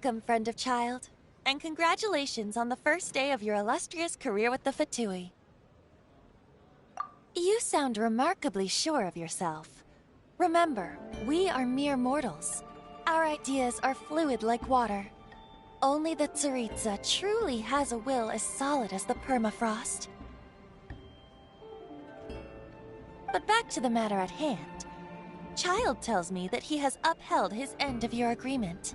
Welcome, friend of child, and congratulations on the first day of your illustrious career with the Fatui. You sound remarkably sure of yourself. Remember, we are mere mortals. Our ideas are fluid like water. Only the Tsaritsa truly has a will as solid as the permafrost. But back to the matter at hand. Child tells me that he has upheld his end of your agreement.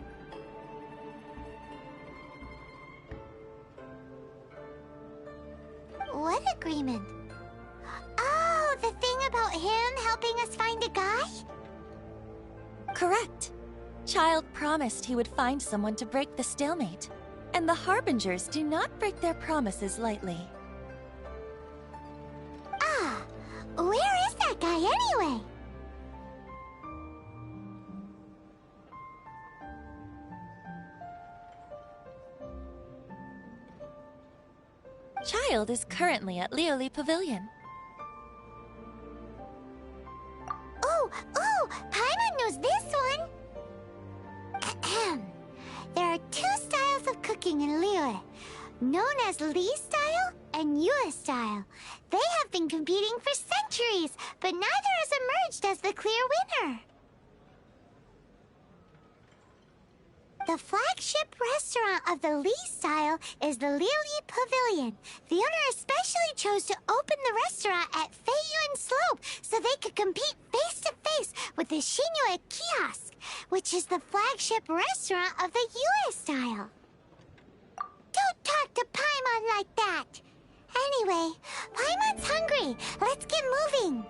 What agreement? Oh, the thing about him helping us find a guy? Correct. Child promised he would find someone to break the stalemate. And the Harbingers do not break their promises lightly. Ah, where is that guy anyway? Child is currently at Lioli Pavilion. Oh, Paimon knows this one! Ahem. There are two styles of cooking in Liyue, known as Li style and Yue style. They have been competing for centuries, but neither has emerged as the clear winner. The flagship restaurant of the Li style is the Lioli Pavilion. The owner especially chose to open the restaurant at Feiyuan Slope so they could compete face-to-face with the Shinue Kiosk, which is the flagship restaurant of the Yue style. Don't talk to Paimon like that! Anyway, Paimon's hungry. Let's get moving.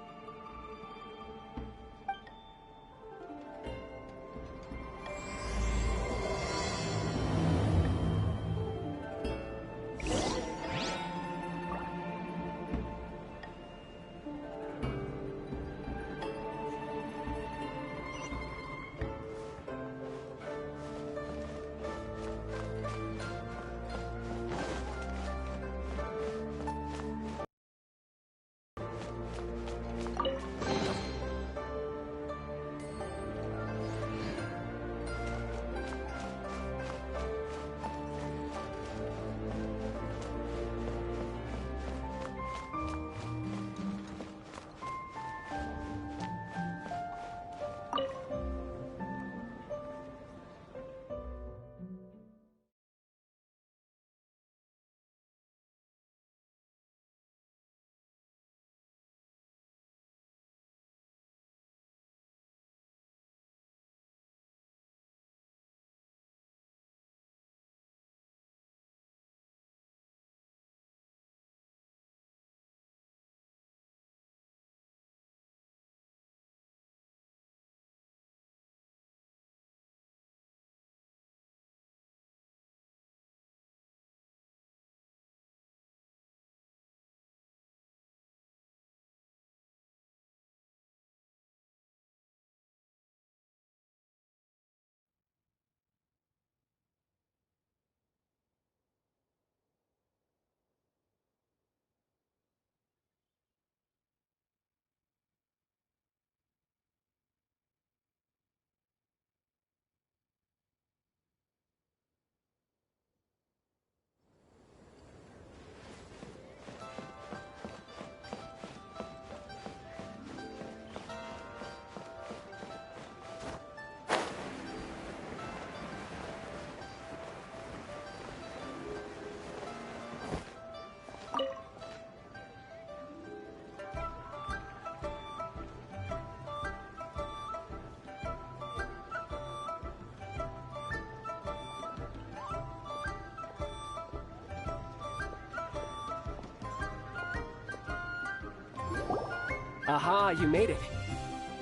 Aha, you made it.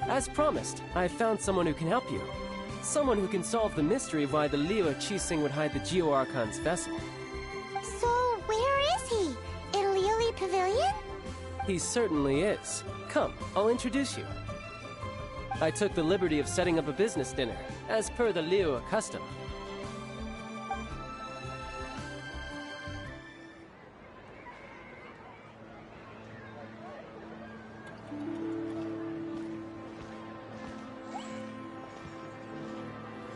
As promised, I found someone who can help you. Someone who can solve the mystery of why the Liyue Qixing would hide the Geo-Archon's vessel. So, where is he? In Lioli Pavilion? He certainly is. Come, I'll introduce you. I took the liberty of setting up a business dinner, as per the Liyue custom.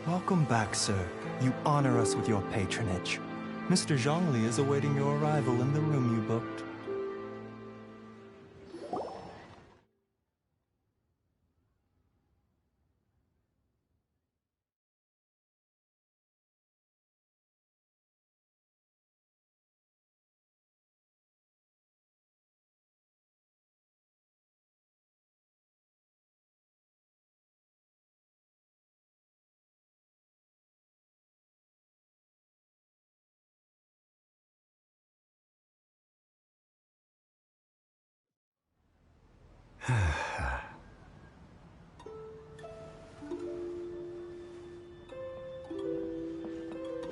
Welcome back, sir. You honor us with your patronage. Mr. Zhongli is awaiting your arrival in the room you booked.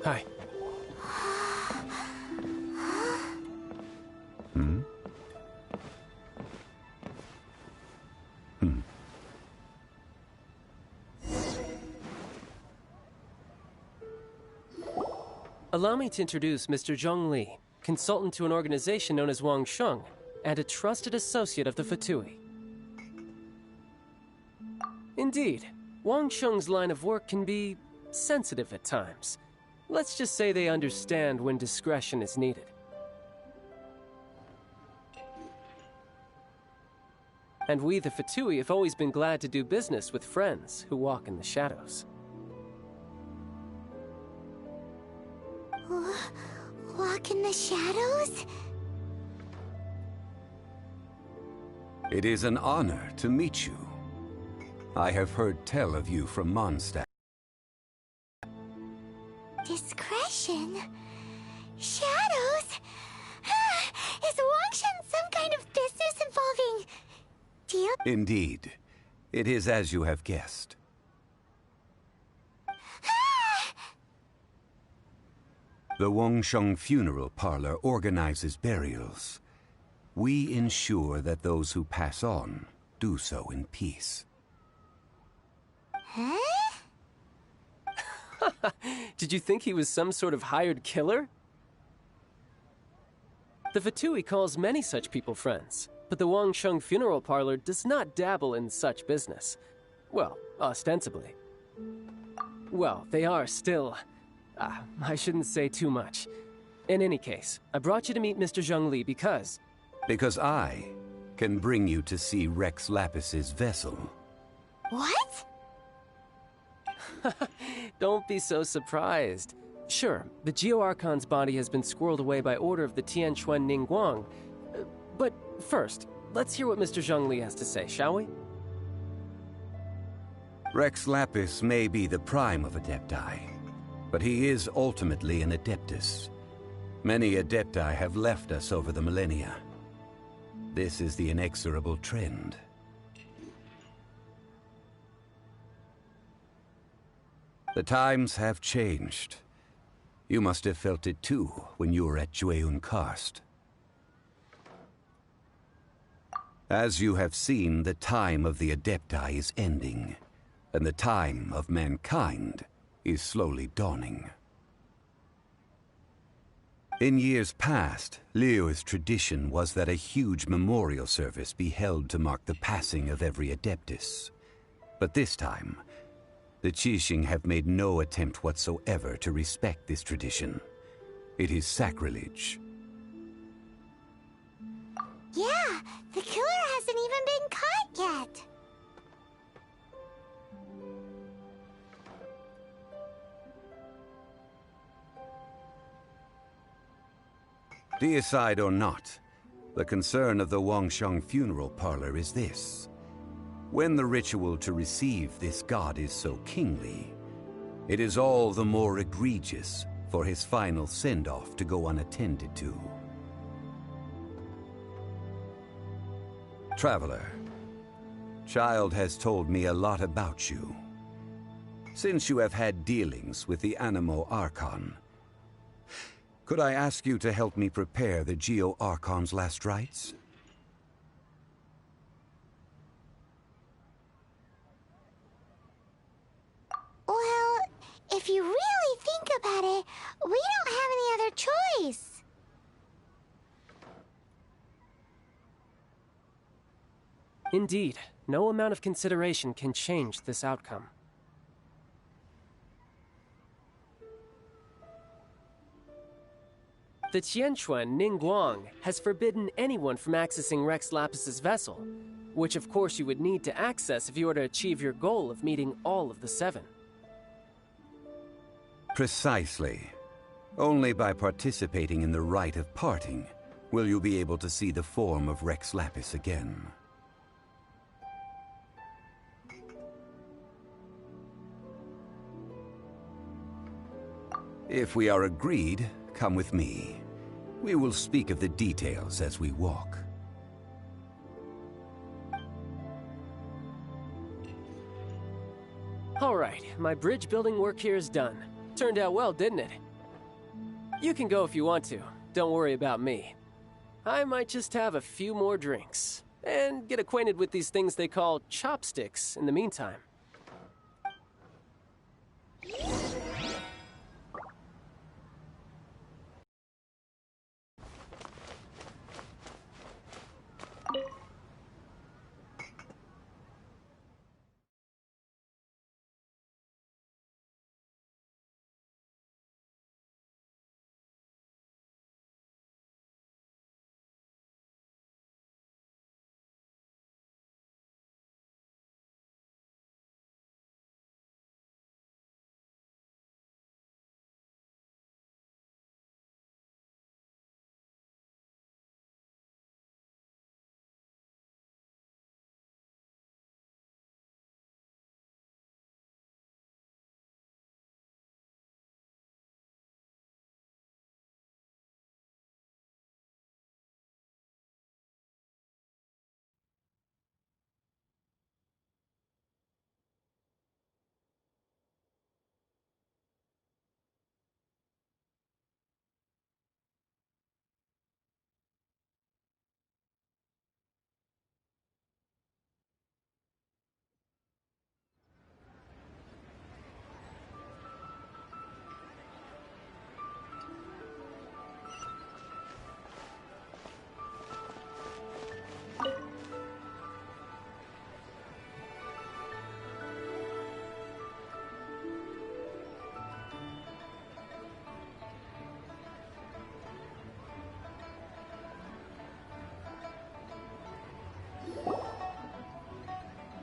Hi. Allow me to introduce Mr. Zhongli, consultant to an organization known as Wang Sheng, and a trusted associate of the Fatui. Indeed, Wang Sheng's line of work can be sensitive at times. Let's just say they understand when discretion is needed. And we, the Fatui, have always been glad to do business with friends who walk in the shadows. Walk in the shadows? It is an honor to meet you. I have heard tell of you from Mondstadt. Discretion? Shadows? Is Wangshan some kind of business involving... deal? Indeed. It is as you have guessed. The Wangsheng Funeral Parlor organizes burials. We ensure that those who pass on do so in peace. Huh? Did you think he was some sort of hired killer? The Fatui calls many such people friends, but the Wangsheng Funeral Parlor does not dabble in such business. Well, ostensibly. Well, they are still... I shouldn't say too much. In any case, I brought you to meet Mr. Zhongli because... Because I can bring you to see Rex Lapis's vessel. What? Don't be so surprised. Sure, the Geo-Archon's body has been squirreled away by order of the Tianquan Ningguang. But first, let's hear what Mr. Zhongli has to say, shall we? Rex Lapis may be the prime of Adepti, but he is ultimately an Adeptus. Many Adepti have left us over the millennia. This is the inexorable trend. The times have changed. You must have felt it too when you were at Jueyun Karst. As you have seen, the time of the Adepti is ending, and the time of mankind is slowly dawning. In years past, Liyue's tradition was that a huge memorial service be held to mark the passing of every Adeptus. But this time, the Qixing have made no attempt whatsoever to respect this tradition. It is sacrilege. Yeah, the killer hasn't even been caught yet. Deicide or not, the concern of the Wangsheng Funeral Parlor is this. When the ritual to receive this god is so kingly, it is all the more egregious for his final send-off to go unattended to. Traveler, Child has told me a lot about you. Since you have had dealings with the Animo Archon, could I ask you to help me prepare the Geo Archon's last rites? Well, if you really think about it, we don't have any other choice. Indeed, no amount of consideration can change this outcome. The Qianquan Ningguang has forbidden anyone from accessing Rex Lapis's vessel, which of course you would need to access if you were to achieve your goal of meeting all of the seven. Precisely. Only by participating in the rite of parting will you be able to see the form of Rex Lapis again. If we are agreed, come with me. We will speak of the details as we walk. All right, my bridge building work here is done. Turned out well, didn't it? You can go if you want to. Don't worry about me. I might just have a few more drinks and get acquainted with these things they call chopsticks in the meantime.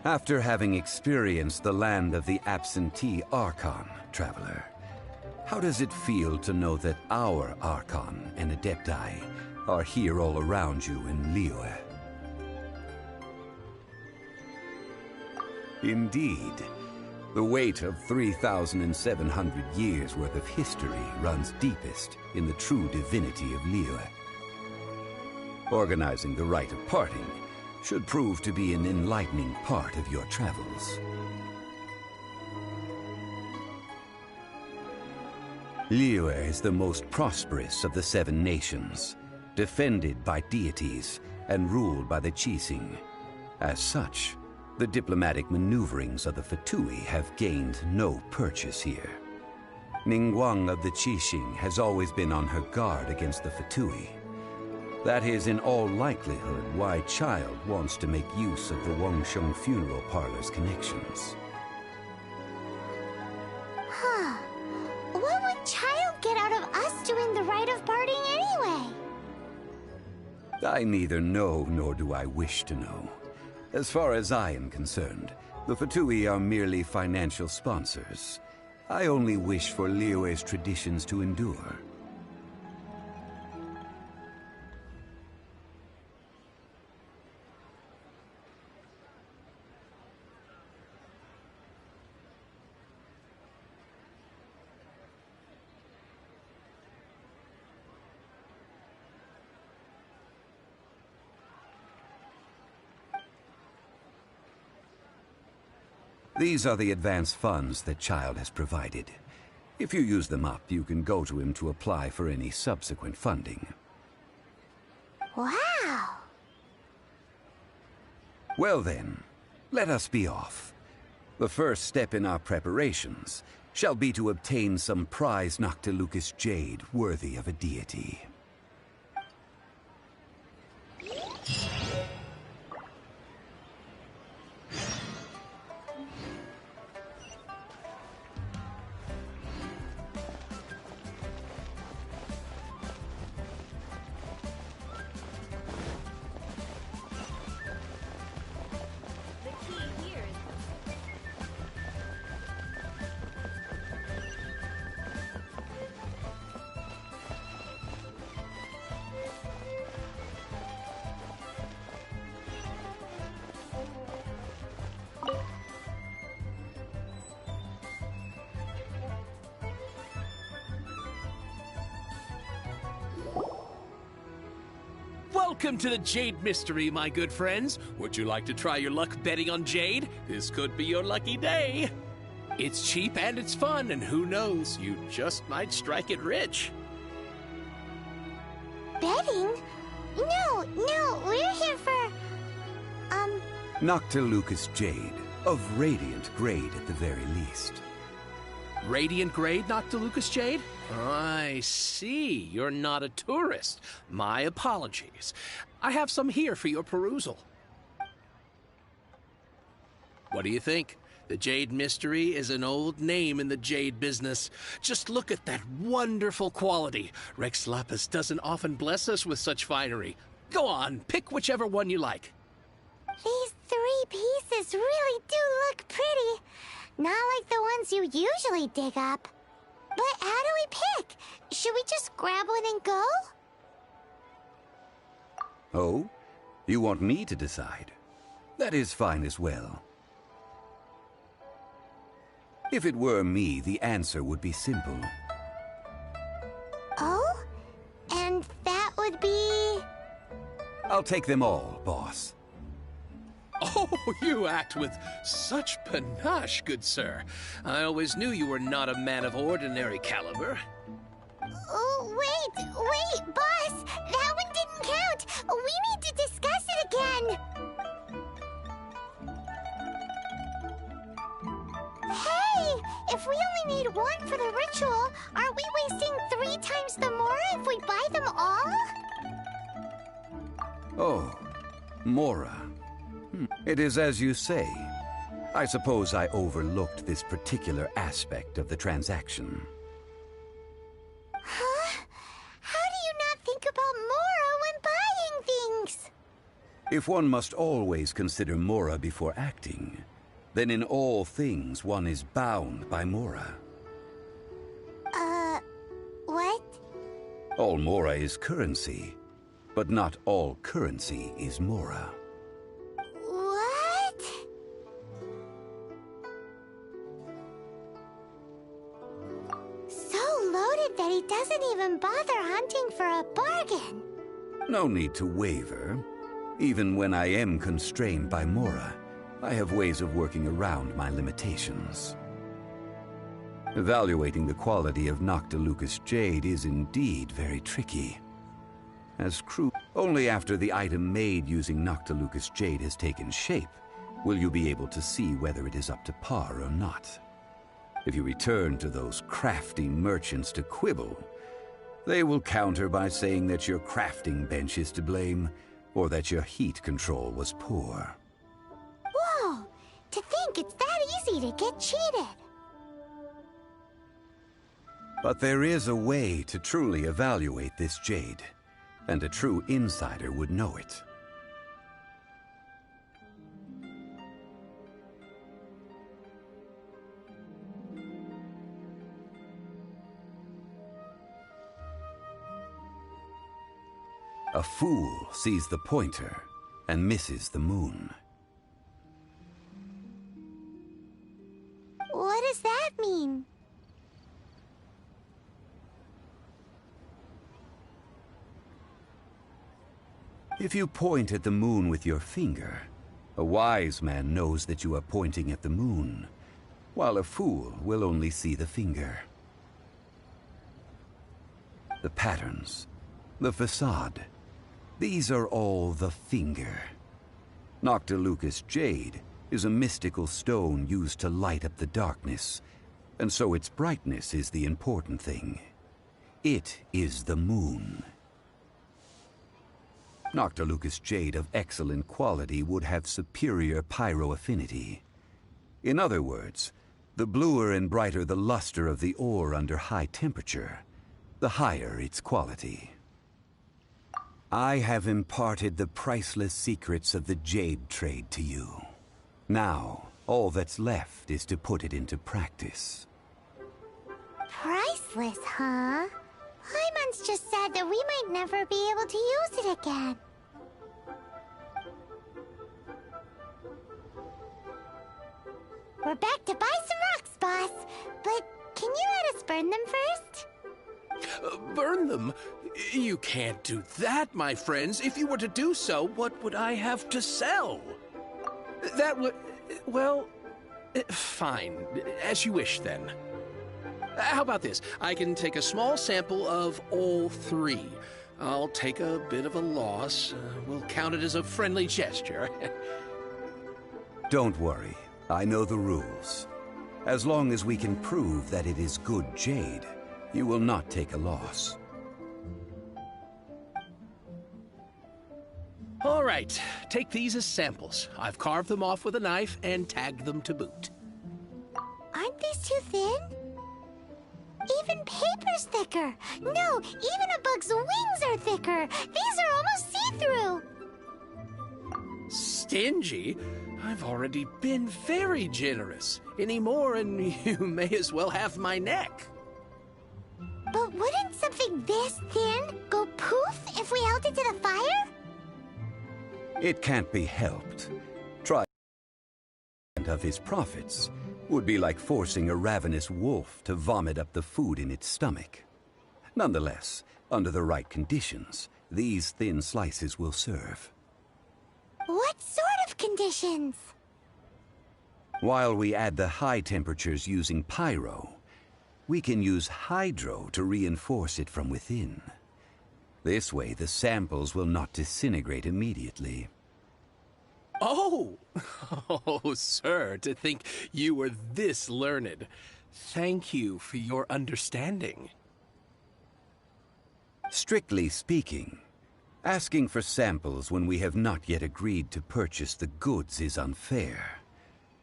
After having experienced the land of the absentee Archon, traveler, how does it feel to know that our Archon and Adepti are here all around you in Liyue? Indeed, the weight of 3,700 years worth of history runs deepest in the true divinity of Liyue. Organizing the rite of parting should prove to be an enlightening part of your travels. Liyue is the most prosperous of the seven nations, defended by deities and ruled by the Qixing. As such, the diplomatic maneuverings of the Fatui have gained no purchase here. Ningguang of the Qixing has always been on her guard against the Fatui. That is in all likelihood why Child wants to make use of the Wangsheng funeral parlor's connections. Huh. What would Child get out of us doing the rite of parting anyway? I neither know nor do I wish to know. As far as I am concerned, the Fatui are merely financial sponsors. I only wish for Liyue's traditions to endure. These are the advance funds that Child has provided. If you use them up, you can go to him to apply for any subsequent funding. Wow! Well then, let us be off. The first step in our preparations shall be to obtain some prize Noctilucous jade worthy of a deity. Welcome to the Jade Mystery, my good friends. Would you like to try your luck betting on Jade? This could be your lucky day. It's cheap and it's fun, and who knows, you just might strike it rich. Betting? No, we're here for... Noctilucous Jade, of radiant grade at the very least. Radiant grade, Noctilucous Jade? I see. You're not a tourist. My apologies. I have some here for your perusal. What do you think? The Jade Mystery is an old name in the jade business. Just look at that wonderful quality. Rex Lapis doesn't often bless us with such finery. Go on, pick whichever one you like. These 3 pieces really do look pretty. Not like the ones you usually dig up. But how do we pick? Should we just grab one and go? Oh? You want me to decide? That is fine as well. If it were me, the answer would be simple. Oh? And that would be... I'll take them all, boss. Oh, you act with such panache, good sir. I always knew you were not a man of ordinary caliber. Oh, wait, boss! That one didn't count! We need to discuss it again! Hey! If we only need one for the ritual, aren't we wasting 3 times the Mora if we buy them all? Oh, Mora. It is as you say. I suppose I overlooked this particular aspect of the transaction. Huh? How do you not think about Mora when buying things? If one must always consider Mora before acting, then in all things one is bound by Mora. What? All Mora is currency, but not all currency is Mora. What? So loaded that he doesn't even bother hunting for a bargain. No need to waver. Even when I am constrained by Mora, I have ways of working around my limitations. Evaluating the quality of Noctilucous Jade is indeed very tricky. As only after the item made using Noctilucous Jade has taken shape will you be able to see whether it is up to par or not. If you return to those crafty merchants to quibble, they will counter by saying that your crafting bench is to blame, or that your heat control was poor. Whoa! To think it's that easy to get cheated. But there is a way to truly evaluate this jade, and a true insider would know it. A fool sees the pointer and misses the moon. What does that mean? If you point at the moon with your finger, a wise man knows that you are pointing at the moon, while a fool will only see the finger. The patterns, the facade, these are all the finger. Noctilucous Jade is a mystical stone used to light up the darkness, and so its brightness is the important thing. It is the moon. Noctilucous Jade of excellent quality would have superior pyroaffinity. In other words, the bluer and brighter the luster of the ore under high temperature, the higher its quality. I have imparted the priceless secrets of the jade trade to you. Now, all that's left is to put it into practice. Priceless, huh? Hyman's just said that we might never be able to use it again. We're back to buy some rocks, boss. But can you let us burn them first? Burn them? You can't do that, my friends. If you were to do so, what would I have to sell? That would... well... fine. As you wish, then. How about this? I can take a small sample of all three. I'll take a bit of a loss. We'll count it as a friendly gesture. Don't worry. I know the rules. As long as we can prove that it is good jade, you will not take a loss. All right. Take these as samples. I've carved them off with a knife and tagged them to boot. Aren't these too thin? Even paper's thicker. No, even a bug's wings are thicker. These are almost see-through. Stingy? I've already been very generous. Any more and you may as well have my neck. But wouldn't something this thin go poof if we held it to the fire? It can't be helped. Try of his profits would be like forcing a ravenous wolf to vomit up the food in its stomach. Nonetheless, under the right conditions, these thin slices will serve. What sort of conditions? While we add the high temperatures using pyro, we can use hydro to reinforce it from within. This way, the samples will not disintegrate immediately. Oh! Oh, sir, to think you were this learned. Thank you for your understanding. Strictly speaking, asking for samples when we have not yet agreed to purchase the goods is unfair.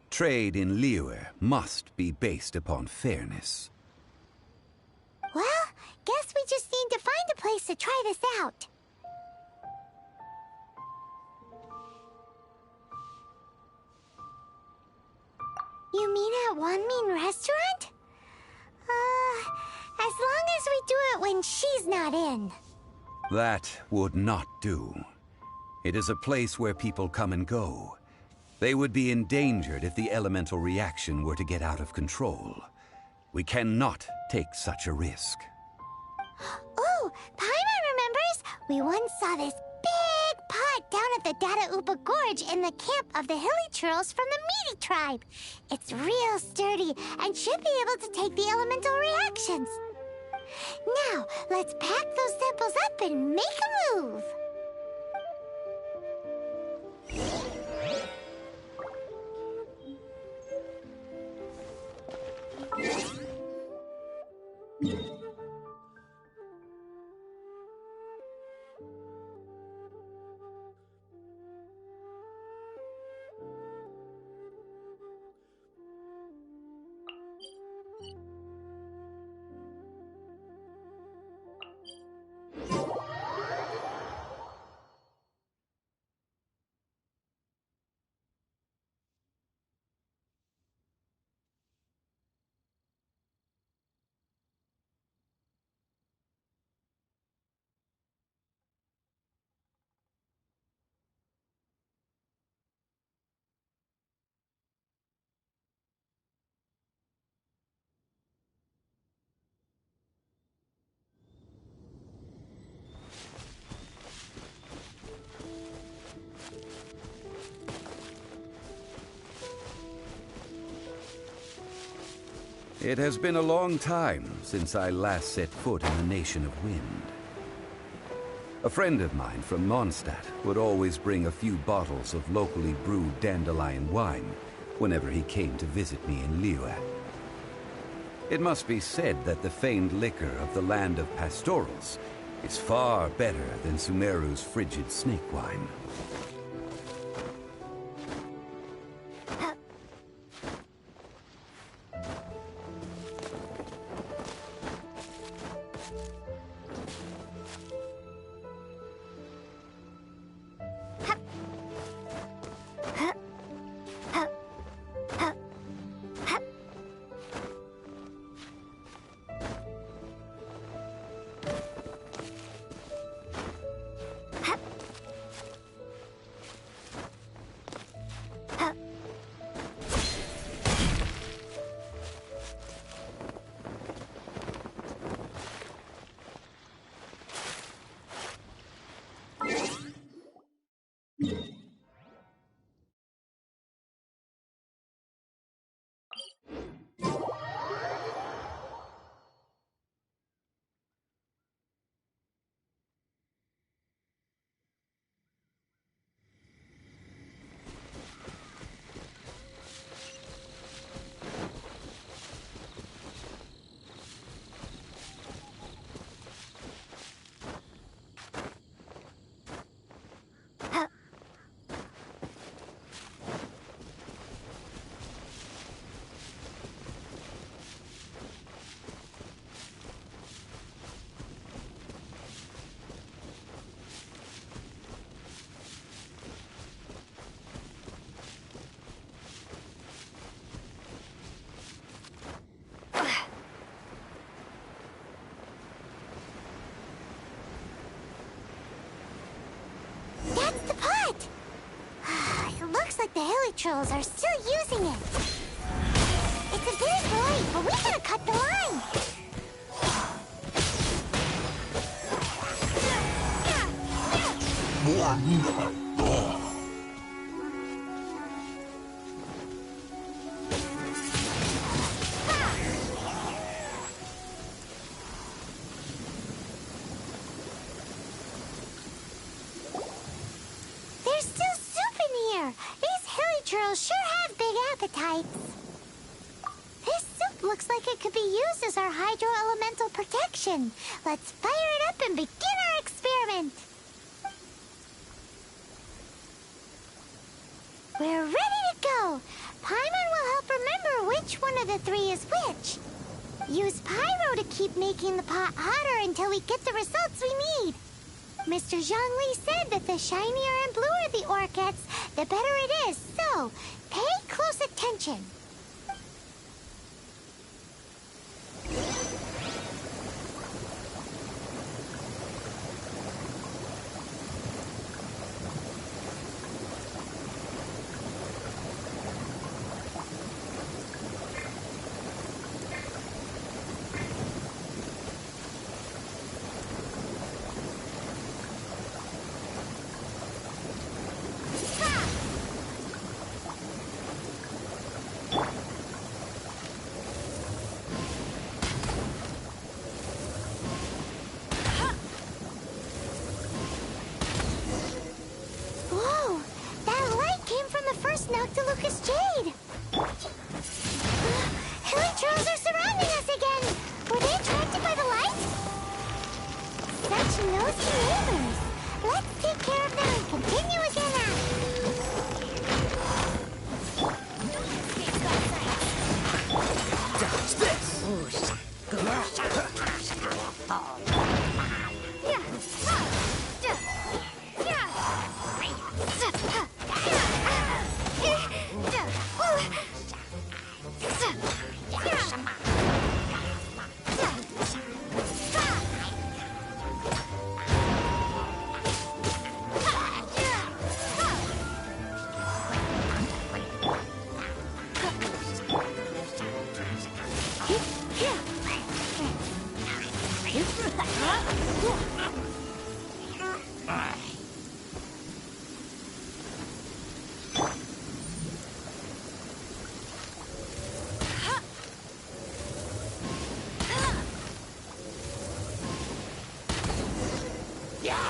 Trade in Liyue must be based upon fairness. Well, guess we just need to find a place to try this out. You mean at Wanmin Restaurant? As long as we do it when she's not in. That would not do. It is a place where people come and go. They would be endangered if the elemental reaction were to get out of control. We cannot take such a risk. Oh, Paimon remembers! We once saw this big pot down at the Data Upa Gorge in the camp of the Hilly Churls from the Meaty tribe. It's real sturdy and should be able to take the elemental reactions. Now, let's pack those samples up and make a move. It has been a long time since I last set foot in the Nation of Wind. A friend of mine from Mondstadt would always bring a few bottles of locally brewed dandelion wine whenever he came to visit me in Liyue. It must be said that the famed liquor of the land of pastorals is far better than Sumeru's frigid snake wine. the hilly trolls are still using it. It's a bit annoying, but we gotta cut the line. There's still soup in here. These hilly trolls sure have big appetites. This soup looks like it could be used as our hydro-elemental protection. Let's fire it up and begin our experiment. We're ready to go. Paimon will help remember which one of the three is which. Use Pyro to keep making the pot hotter until we get the results we need. Mr. Zhongli said that the shinier and bluer the ore gets, the better it is. So, pay close attention. Whoa! That light came from the first Noctilucous Jade! Hilly trolls are surrounding us again! Were they attracted by the light? Such nosy neighbors! Let's take care of them and continue again Dodge this!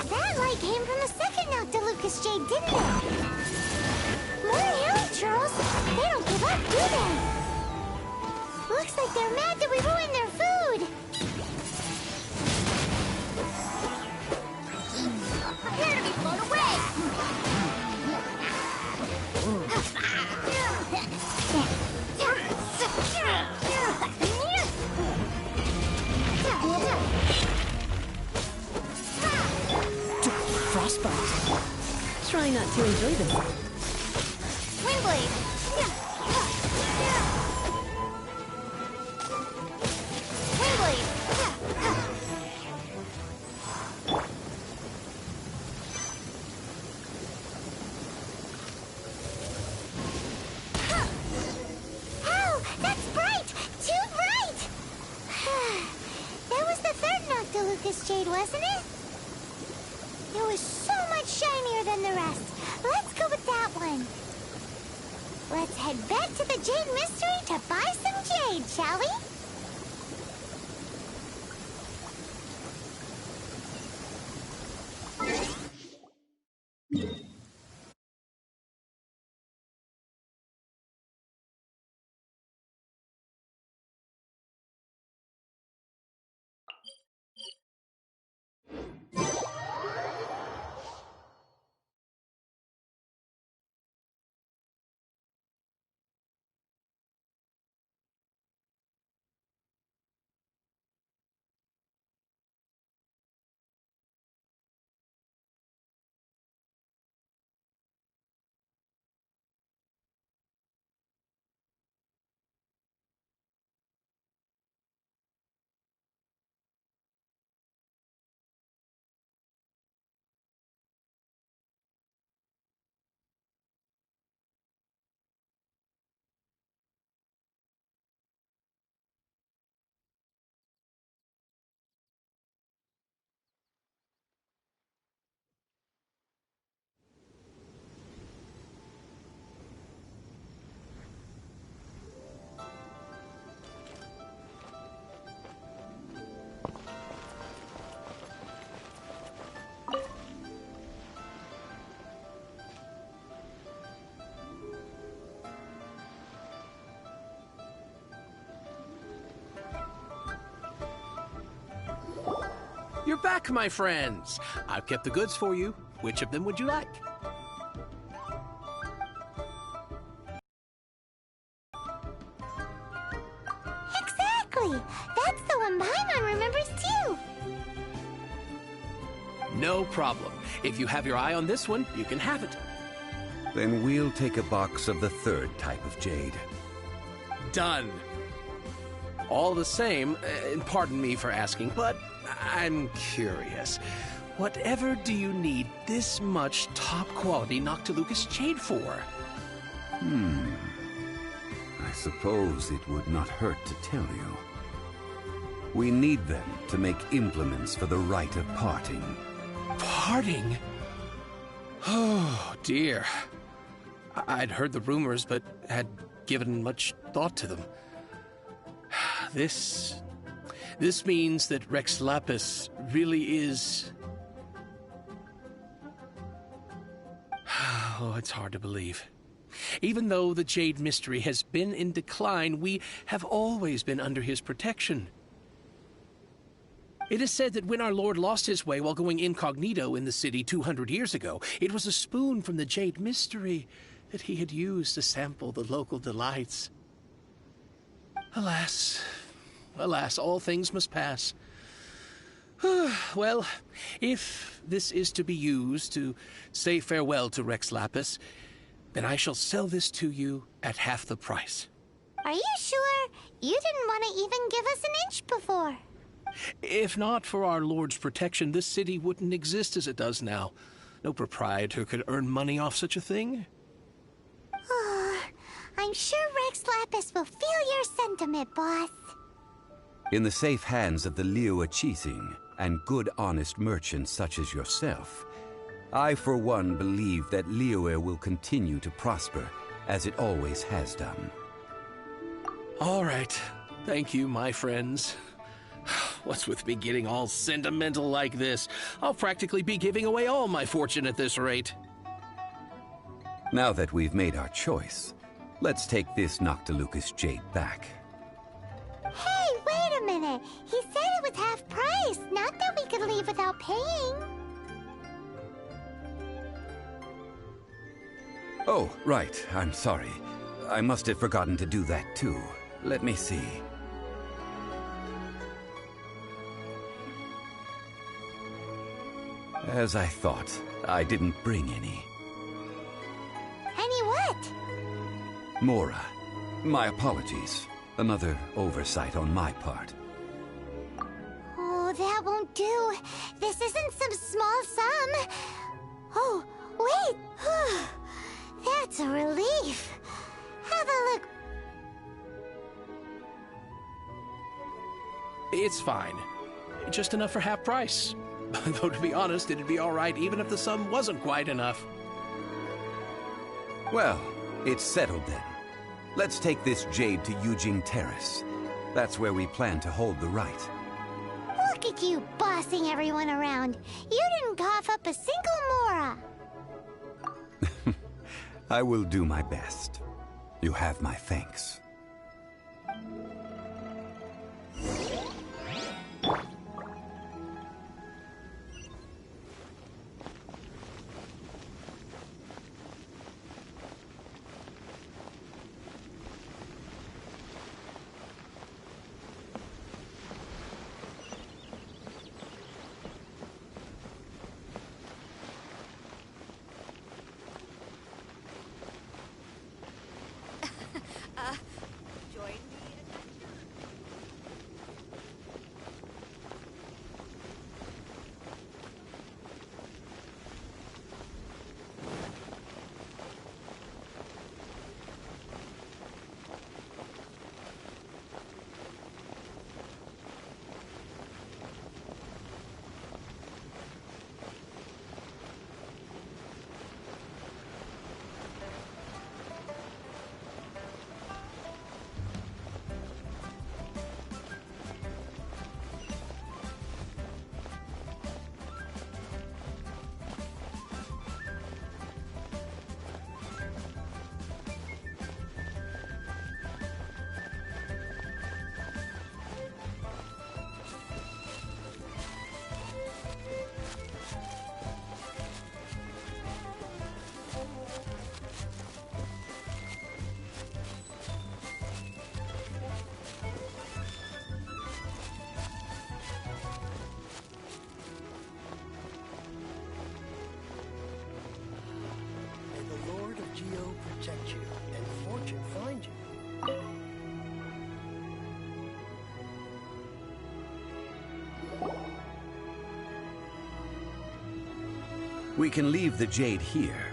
That light came from the second Noctilucous Jade, didn't it? More hilly trolls! They don't give up, do they? Looks like they're mad that we ruined their food! Prepare to be blown away! Frostbite. Try not to enjoy this. Windblade! Windblade! Ow! That's bright! Too bright! That was the third Noctilucous Jade, wasn't it? It was so much shinier than the rest. Let's go with that one. Let's head back to the Jade Mystery to buy some jade, shall we? back, my friends. I've kept the goods for you. Which of them would you like? Exactly! That's the one Paimon remembers too! No problem. If you have your eye on this one, you can have it. Then we'll take a box of the third type of jade. Done. All the same, and pardon me for asking, but I'm curious. Whatever do you need this much top-quality Noctilucous jade for? I suppose it would not hurt to tell you. We need them to make implements for the rite of parting. Parting? Oh, dear. I'd heard the rumors, but had given much thought to them. This means that Rex Lapis really is... Oh, it's hard to believe. Even though the Jade Mystery has been in decline, we have always been under his protection. It is said that when our Lord lost his way while going incognito in the city 200 years ago, it was a spoon from the Jade Mystery that he had used to sample the local delights. Alas, alas, all things must pass. Well, if this is to be used to say farewell to Rex Lapis, then I shall sell this to you at half the price. Are you sure? You didn't want to even give us an inch before. If not for our Lord's protection, this city wouldn't exist as it does now. No proprietor could earn money off such a thing. I'm sure Rex Lapis will feel your sentiment, boss. In the safe hands of the Liyue Qixing and good honest merchants such as yourself, I for one believe that Liyue will continue to prosper as it always has done. All right. Thank you, my friends. What's with me getting all sentimental like this? I'll practically be giving away all my fortune at this rate. Now that we've made our choice, let's take this Noctilucous jade back. Hey, wait a minute. He said it was half price, not that we could leave without paying. Oh, right. I'm sorry. I must have forgotten to do that too. Let me see. As I thought, I didn't bring any. Any what? Mora, my apologies. Another oversight on my part. Oh, that won't do. This isn't some small sum. Oh, wait. That's a relief. Have a look. It's fine. Just enough for half price. Though, to be honest, it'd be all right even if the sum wasn't quite enough. Well, it's settled then. Let's take this jade to Yujing Terrace. That's where we plan to hold the rite. Look at you bossing everyone around. You didn't cough up a single Mora. I will do my best. You have my thanks. We can leave the jade here.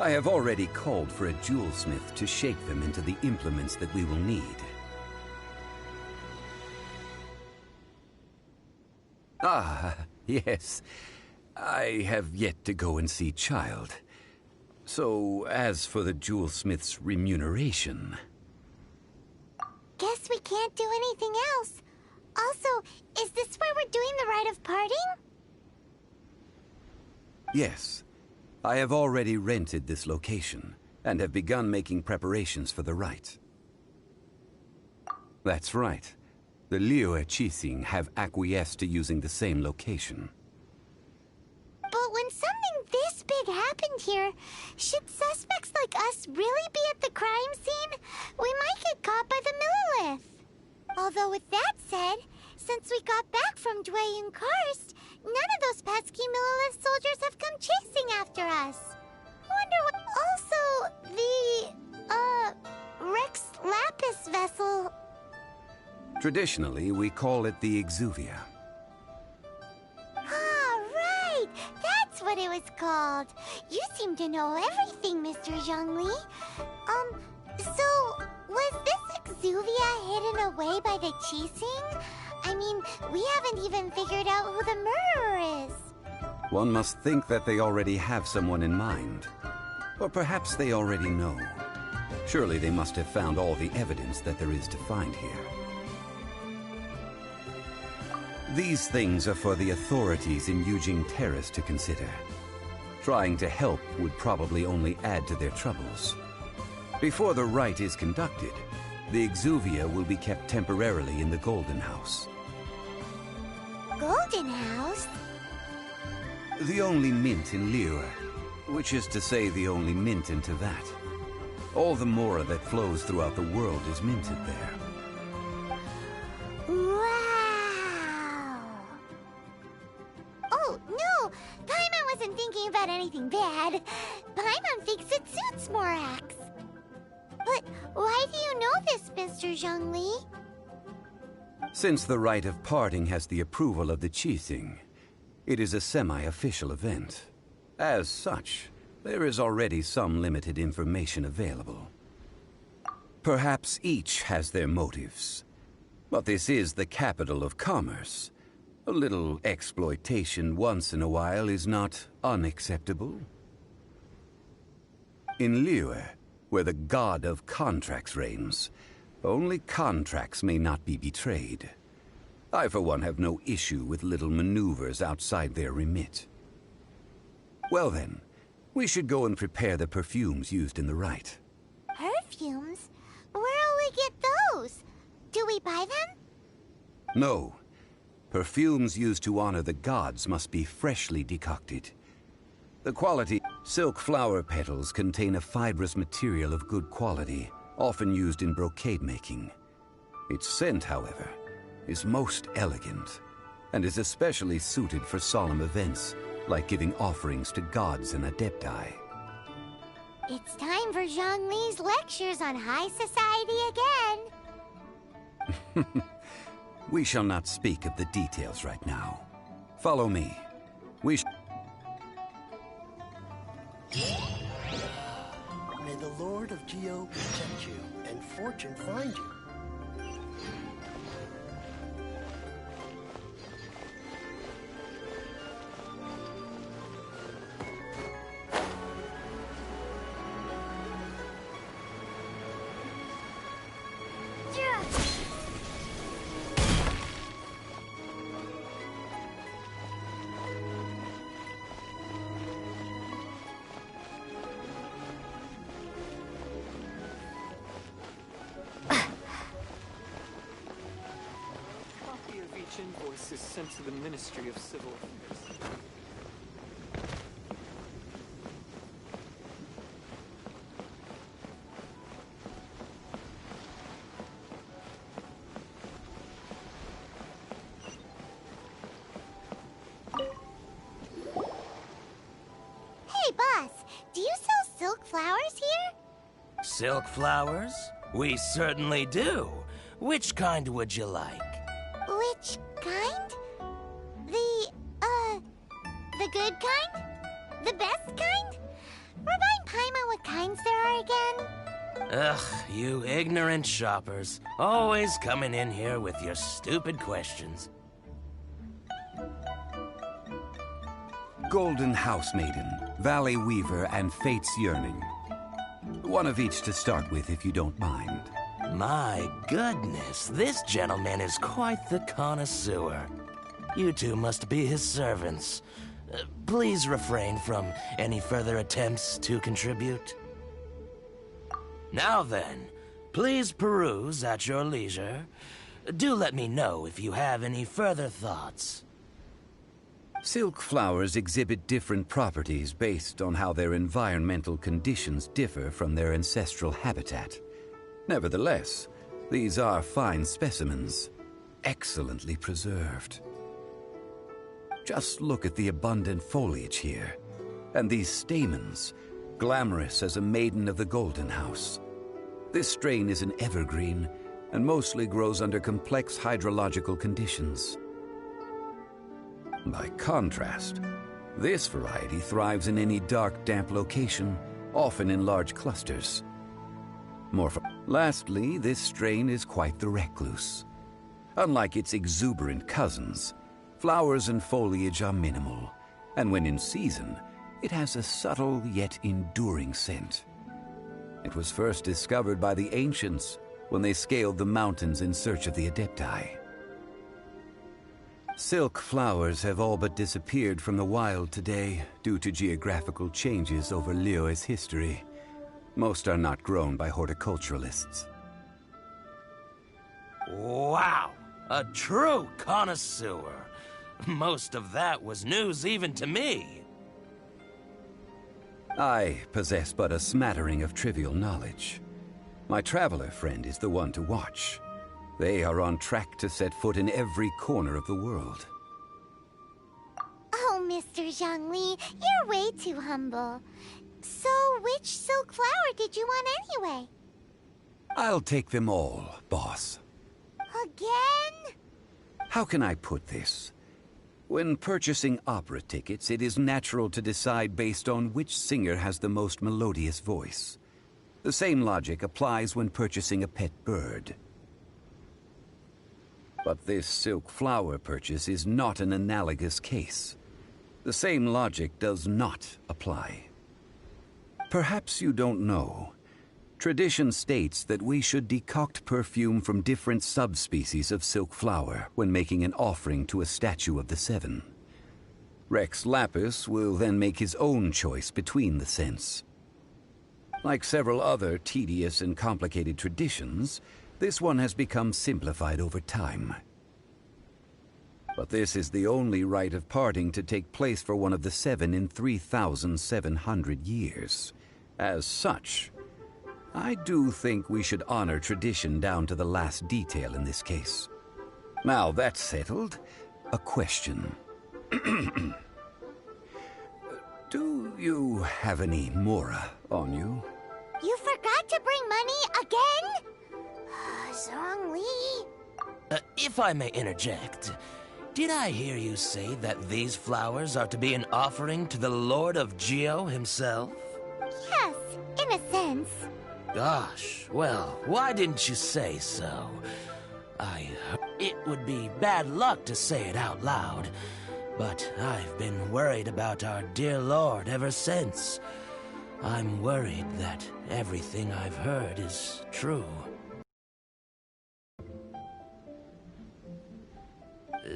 I have already called for a jewelsmith to shape them into the implements that we will need. Ah, yes. I have yet to go and see Child. So, as for the jewelsmith's remuneration... Guess we can't do anything else. Also, is this where we're doing the rite of parting? Yes. I have already rented this location, and have begun making preparations for the rite. That's right. The Liyue Qixing have acquiesced to using the same location. But when something this big happened here, should suspects like us really be at the crime scene? We might get caught by the Millilith. Although with that said, since we got back from Dwayne Karst, none of those pesky Millilith soldiers have come chasing after us. Wonder what... Also, the, Rex Lapis vessel... Traditionally, we call it the Exuvia. Ah, right! That's what it was called. You seem to know everything, Mr. Zhongli. So, was this Exuvia hidden away by the Qixing? I mean, we haven't even figured out who the murderer is. One must think that they already have someone in mind. Or perhaps they already know. Surely they must have found all the evidence that there is to find here. These things are for the authorities in Yujing Terrace to consider. Trying to help would probably only add to their troubles. Before the rite is conducted, the Exuvia will be kept temporarily in the Golden House. Golden House? The only mint in Liyue, which is to say the only mint in Teyvat. All the mora that flows throughout the world is minted there. Wow! Oh, no! Paimon wasn't thinking about anything bad. Paimon thinks it suits Morax. But why do you know this, Mr. Zhongli? Since the rite of parting has the approval of the Qixing, it is a semi-official event. As such, there is already some limited information available. Perhaps each has their motives. But this is the capital of commerce. A little exploitation once in a while is not unacceptable. In Liyue, where the god of contracts reigns, only contracts may not be betrayed. I, for one, have no issue with little maneuvers outside their remit. Well then, we should go and prepare the perfumes used in the rite. Perfumes? Where'll we get those? Do we buy them? No. Perfumes used to honor the gods must be freshly decocted. The quality silk flower petals contain a fibrous material of good quality, often used in brocade making. Its scent, however, is most elegant, and is especially suited for solemn events, like giving offerings to gods and adepti. It's time for Zhongli's lectures on high society again. We shall not speak of the details right now. Follow me. We May the Lord of Geo protect you, and fortune find you. Invoice is sent to the Ministry of Civil Affairs. Hey, boss, do you sell silk flowers here? Silk flowers? We certainly do. Which kind would you like? Which kind? The good kind? The best kind? Remind Paimon what kinds there are again. Ugh, you ignorant shoppers. Always coming in here with your stupid questions. Golden Housemaiden, Valley Weaver, and Fate's Yearning. One of each to start with, if you don't mind. My goodness, this gentleman is quite the connoisseur. You two must be his servants. Please refrain from any further attempts to contribute. Now then, please peruse at your leisure. Do let me know if you have any further thoughts. Silk flowers exhibit different properties based on how their environmental conditions differ from their ancestral habitat. Nevertheless, these are fine specimens, excellently preserved. Just look at the abundant foliage here, and these stamens, glamorous as a maiden of the Golden House. This strain is an evergreen, and mostly grows under complex hydrological conditions. By contrast, this variety thrives in any dark, damp location, often in large clusters. Lastly, this strain is quite the recluse. Unlike its exuberant cousins, flowers and foliage are minimal, and when in season, it has a subtle yet enduring scent. It was first discovered by the ancients when they scaled the mountains in search of the Adepti. Silk flowers have all but disappeared from the wild today due to geographical changes over Liyue's history. Most are not grown by horticulturalists. Wow! A true connoisseur! Most of that was news even to me. I possess but a smattering of trivial knowledge. My traveler friend is the one to watch. They are on track to set foot in every corner of the world. Oh, Mr. Zhongli, you're way too humble. So, which silk flower did you want anyway? I'll take them all, boss. Again? How can I put this? When purchasing opera tickets, it is natural to decide based on which singer has the most melodious voice. The same logic applies when purchasing a pet bird. But this silk flower purchase is not an analogous case. The same logic does not apply. Perhaps you don't know. Tradition states that we should decoct perfume from different subspecies of silk flower when making an offering to a statue of the Seven. Rex Lapis will then make his own choice between the scents. Like several other tedious and complicated traditions, this one has become simplified over time. But this is the only rite of parting to take place for one of the Seven in 3,700 years. As such, I do think we should honor tradition down to the last detail in this case. Now that's settled, a question. Do you have any Mora on you? You forgot to bring money again? Zhongli. If I may interject, did I hear you say that these flowers are to be an offering to the Lord of Geo himself? Yes, in a sense. Gosh, well, why didn't you say so? It would be bad luck to say it out loud, but I've been worried about our dear Lord ever since. I'm worried that everything I've heard is true.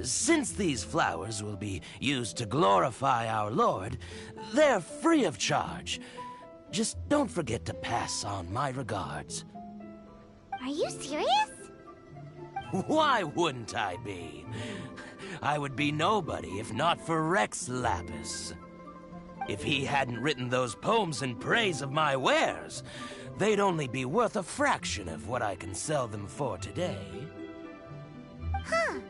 Since these flowers will be used to glorify our Lord, they're free of charge. Just don't forget to pass on my regards. Are you serious? Why wouldn't I be? I would be nobody if not for Rex Lapis. If he hadn't written those poems in praise of my wares, they'd only be worth a fraction of what I can sell them for today. Huh.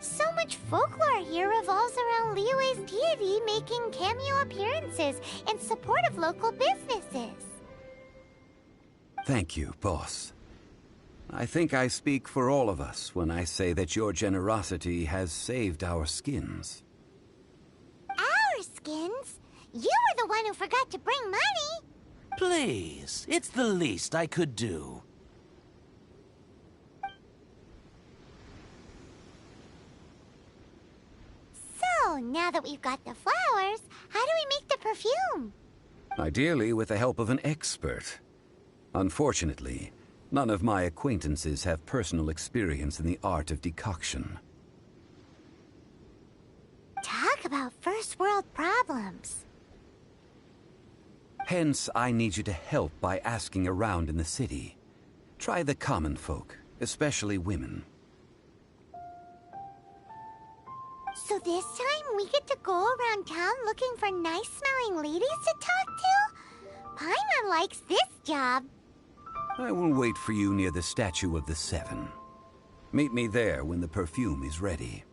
So much folklore here revolves around Liyue's deity making cameo appearances in support of local businesses. Thank you, boss. I think I speak for all of us when I say that your generosity has saved our skins. Our skins? You were the one who forgot to bring money. Please, it's the least I could do. So, now that we've got the flowers, how do we make the perfume? Ideally with the help of an expert. Unfortunately, none of my acquaintances have personal experience in the art of decoction. Talk about first world problems. Hence, I need you to help by asking around in the city. Try the common folk, especially women. So this time we get to go around town looking for nice-smelling ladies to talk to? Paimon likes this job. I will wait for you near the statue of the Seven. Meet me there when the perfume is ready.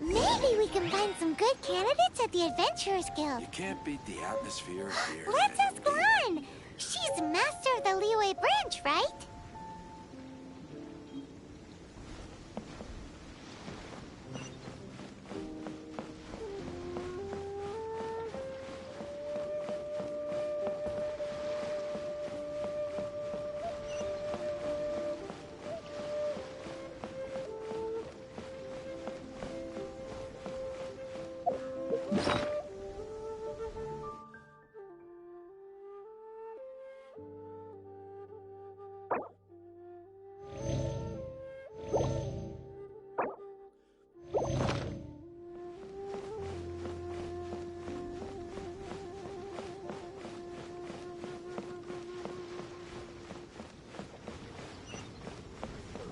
Maybe we can find some good candidates at the Adventurers Guild. You can't beat the atmosphere here. Let's ask Lan. She's master of the Liyue branch, right?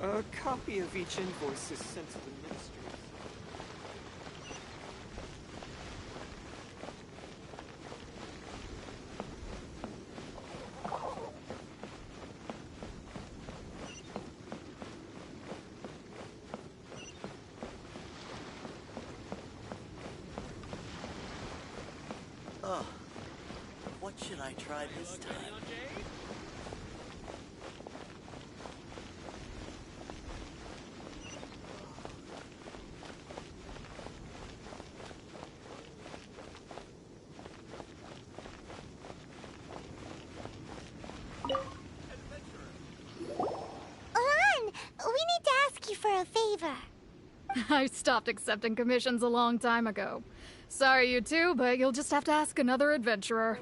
A copy of each invoice is sent to the ministry. Oh, what should I try this time? A favor. I stopped accepting commissions a long time ago. Sorry, you two, but you'll just have to ask another adventurer.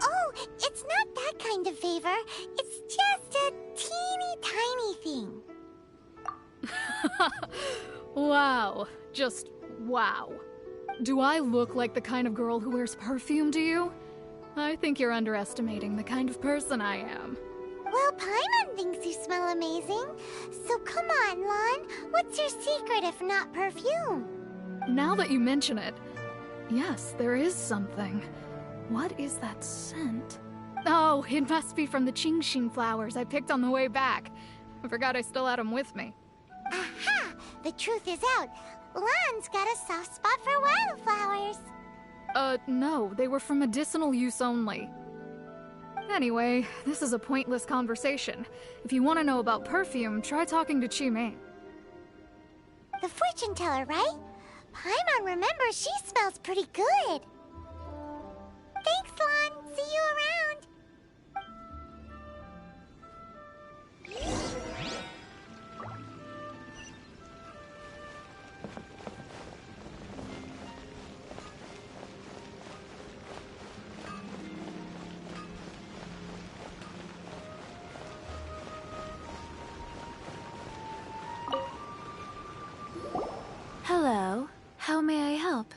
Oh, it's not that kind of favor. It's just a teeny tiny thing. Wow. Just wow. Do I look like the kind of girl who wears perfume to you? I think you're underestimating the kind of person I am. Well, Paimon thinks you smell amazing. So come on, Lan. What's your secret if not perfume? Now that you mention it, yes, there is something. What is that scent? Oh, it must be from the Qingxing flowers I picked on the way back. I forgot I still had them with me. Aha! The truth is out. Lan's got a soft spot for wildflowers. No, they were for medicinal use only. Anyway, this is a pointless conversation. If you want to know about perfume, try talking to Qimei. The fortune teller, right? Paimon remembers she smells pretty good. Thanks, Lan. See you around. Hello. How may I help?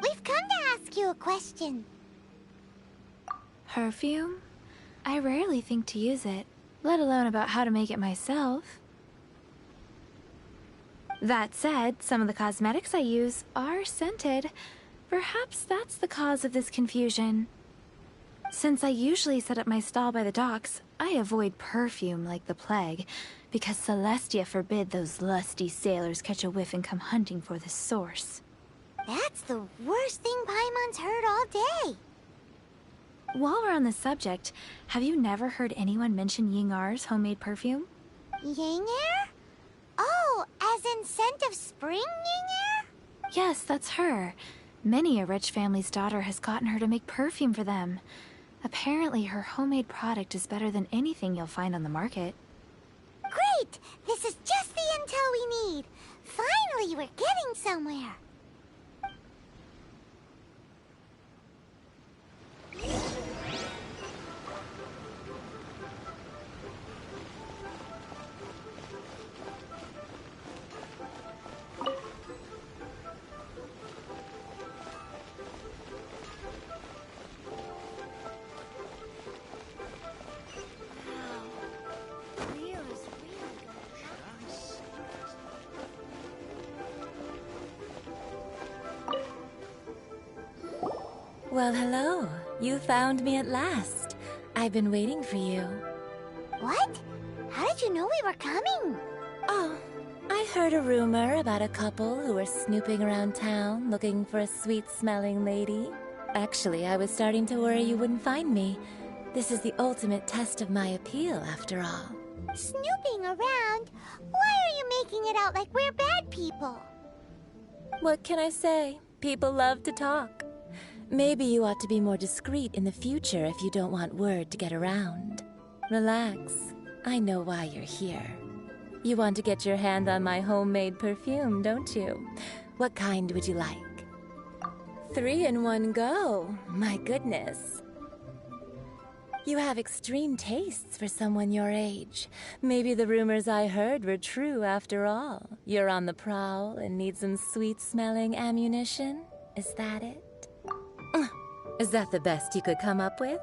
We've come to ask you a question. Perfume? I rarely think to use it, let alone about how to make it myself. That said, some of the cosmetics I use are scented. Perhaps that's the cause of this confusion. Since I usually set up my stall by the docks, I avoid perfume like the plague, because Celestia forbid those lusty sailors catch a whiff and come hunting for the source. That's the worst thing Paimon's heard all day. While we're on the subject, have you never heard anyone mention Ying R's homemade perfume? Ying Er? Oh, as Pavilion scent of spring, Yin? Yes, that's her. Many a rich family's daughter has gotten her to make perfume for them. Apparently, her homemade product is better than anything you'll find on the market. Great! This is just the intel we need. Finally, we're getting somewhere. Well, hello. You found me at last. I've been waiting for you. What? How did you know we were coming? Oh, I heard a rumor about a couple who were snooping around town looking for a sweet-smelling lady. Actually, I was starting to worry you wouldn't find me. This is the ultimate test of my appeal, after all. Snooping around? Why are you making it out like we're bad people? What can I say? People love to talk. Maybe you ought to be more discreet in the future if you don't want word to get around. Relax. I know why you're here. You want to get your hand on my homemade perfume, don't you? What kind would you like? 3 in one go. My goodness. You have extreme tastes for someone your age. Maybe the rumors I heard were true after all. You're on the prowl and need some sweet-smelling ammunition? Is that it? Is that the best you could come up with?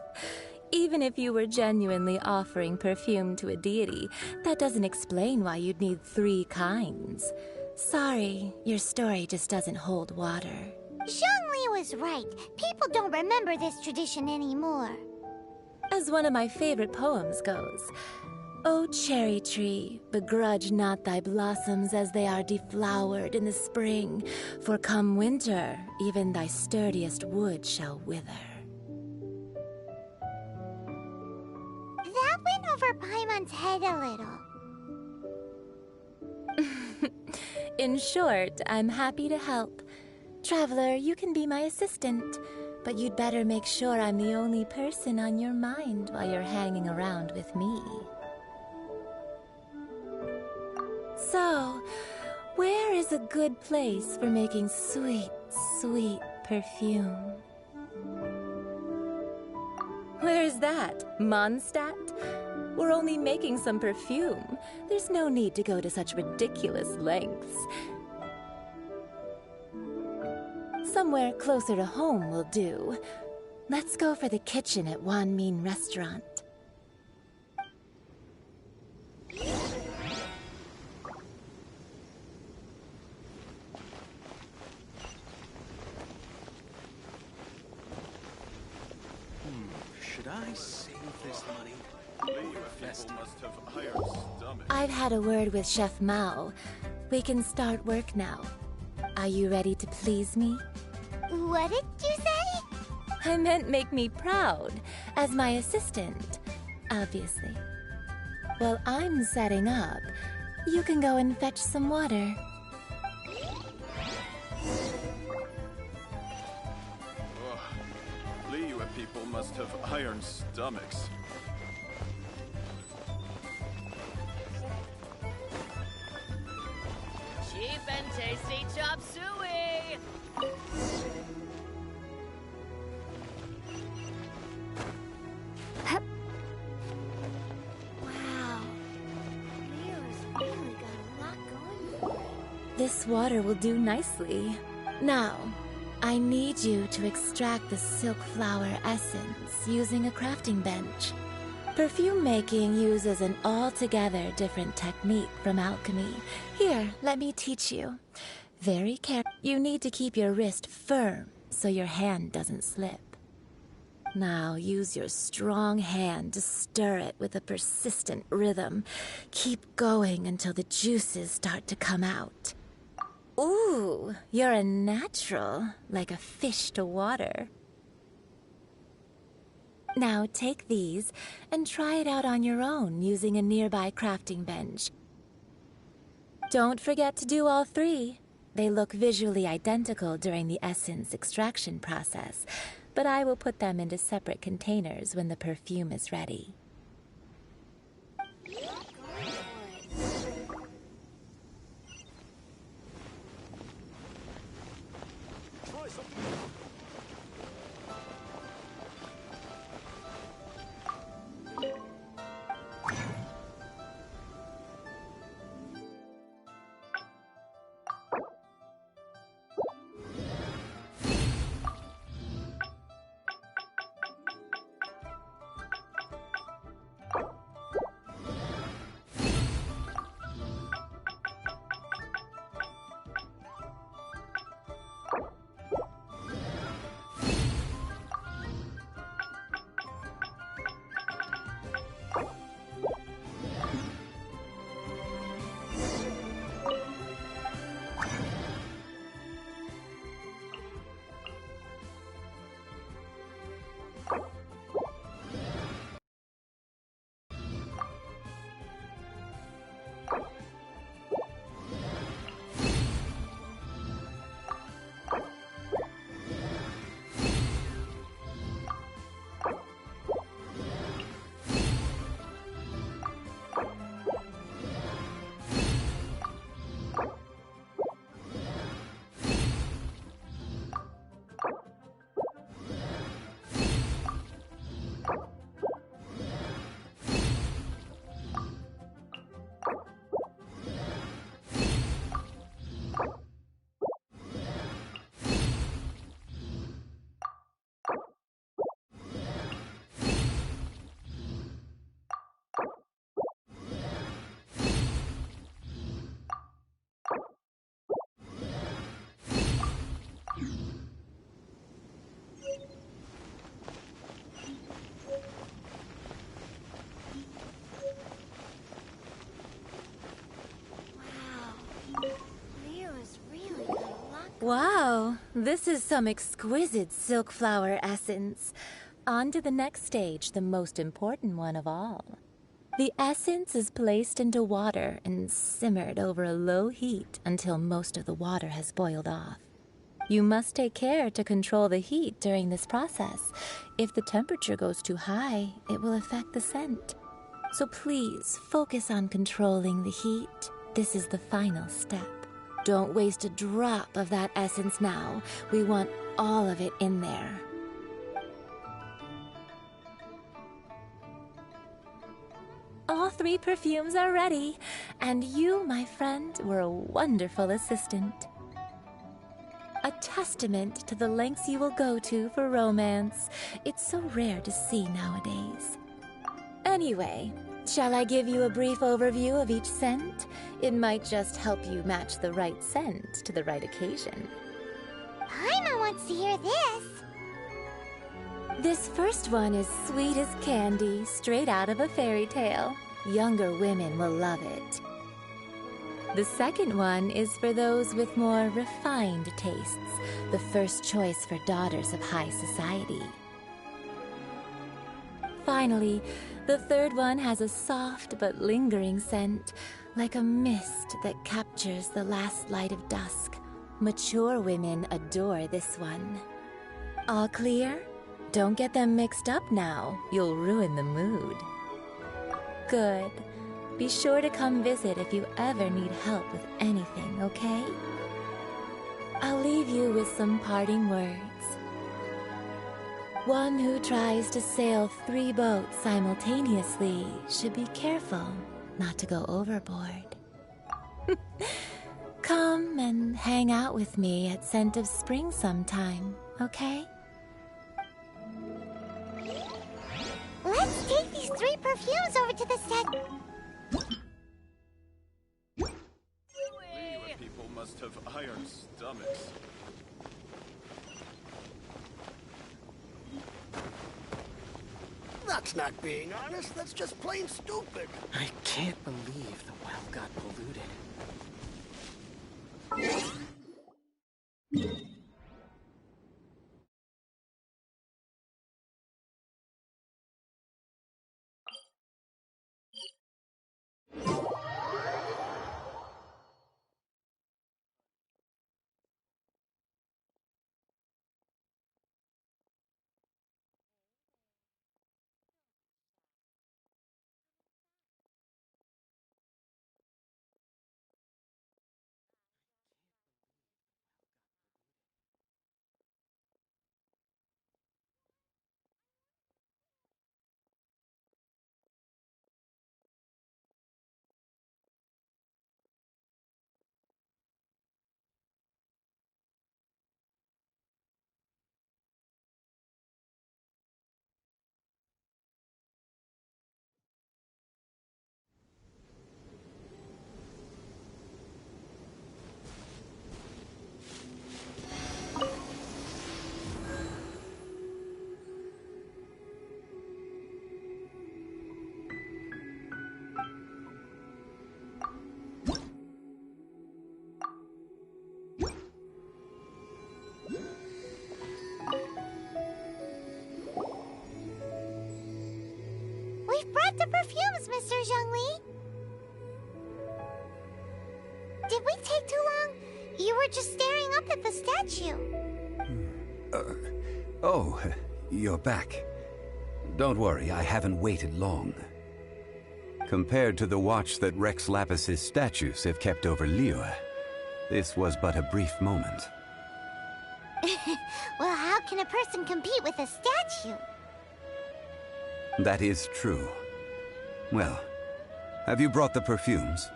Even if you were genuinely offering perfume to a deity, that doesn't explain why you'd need 3 kinds. Sorry, your story just doesn't hold water. Zhongli was right. People don't remember this tradition anymore. As one of my favorite poems goes, O cherry tree, begrudge not thy blossoms as they are deflowered in the spring, for come winter, even thy sturdiest wood shall wither. That went over Paimon's head a little. In short, I'm happy to help. Traveler, you can be my assistant, but you'd better make sure I'm the only person on your mind while you're hanging around with me. So, where is a good place for making sweet, sweet perfume? Where's that? Mondstadt? We're only making some perfume. There's no need to go to such ridiculous lengths. Somewhere closer to home will do. Let's go for the kitchen at Wan Min Restaurant. Should I save this money? I've had a word with Chef Mao. We can start work now. Are you ready to please me? What did you say? I meant make me proud, as my assistant, obviously. While I'm setting up, you can go and fetch some water. Liyue people must have iron stomachs. Cheap and tasty chop suey! Wow. Liyue's really got a lot going for it. This water will do nicely. Now, I need you to extract the silk flower essence using a crafting bench. Perfume making uses an altogether different technique from alchemy. Here, let me teach you. Very careful. You need to keep your wrist firm so your hand doesn't slip. Now use your strong hand to stir it with a persistent rhythm. Keep going until the juices start to come out. Ooh, you're a natural, like a fish to water. Now take these and try it out on your own using a nearby crafting bench. Don't forget to do all three. They look visually identical during the essence extraction process, but I will put them into separate containers when the perfume is ready. Wow, this is some exquisite silk flower essence. On to the next stage, the most important one of all. The essence is placed into water and simmered over a low heat until most of the water has boiled off. You must take care to control the heat during this process. If the temperature goes too high, it will affect the scent. So please focus on controlling the heat. This is the final step. Don't waste a drop of that essence now. We want all of it in there. All three perfumes are ready, and you, my friend, were a wonderful assistant. A testament to the lengths you will go to for romance. It's so rare to see nowadays. Anyway, shall I give you a brief overview of each scent? It might just help you match the right scent to the right occasion. Paimon wants to hear this. This first one is sweet as candy, straight out of a fairy tale. Younger women will love it. The second one is for those with more refined tastes, the first choice for daughters of high society. Finally, the third one has a soft but lingering scent, like a mist that captures the last light of dusk. Mature women adore this one. All clear? Don't get them mixed up now. You'll ruin the mood. Good. Be sure to come visit if you ever need help with anything, okay? I'll leave you with some parting words. One who tries to sail 3 boats simultaneously should be careful not to go overboard. Come and hang out with me at Scent of Spring sometime, okay? Let's take these 3 perfumes over to the set. Liyue people must have iron stomachs. That's not being honest, that's just plain stupid. I can't believe the well got polluted. We've brought the perfumes, Mr. Zhongli. Did we take too long? You were just staring up at the statue. Oh, you're back. Don't worry, I haven't waited long. Compared to the watch that Rex Lapis's statues have kept over Liyue, this was but a brief moment. Well, how can a person compete with a statue? That is true. Well, have you brought the perfumes?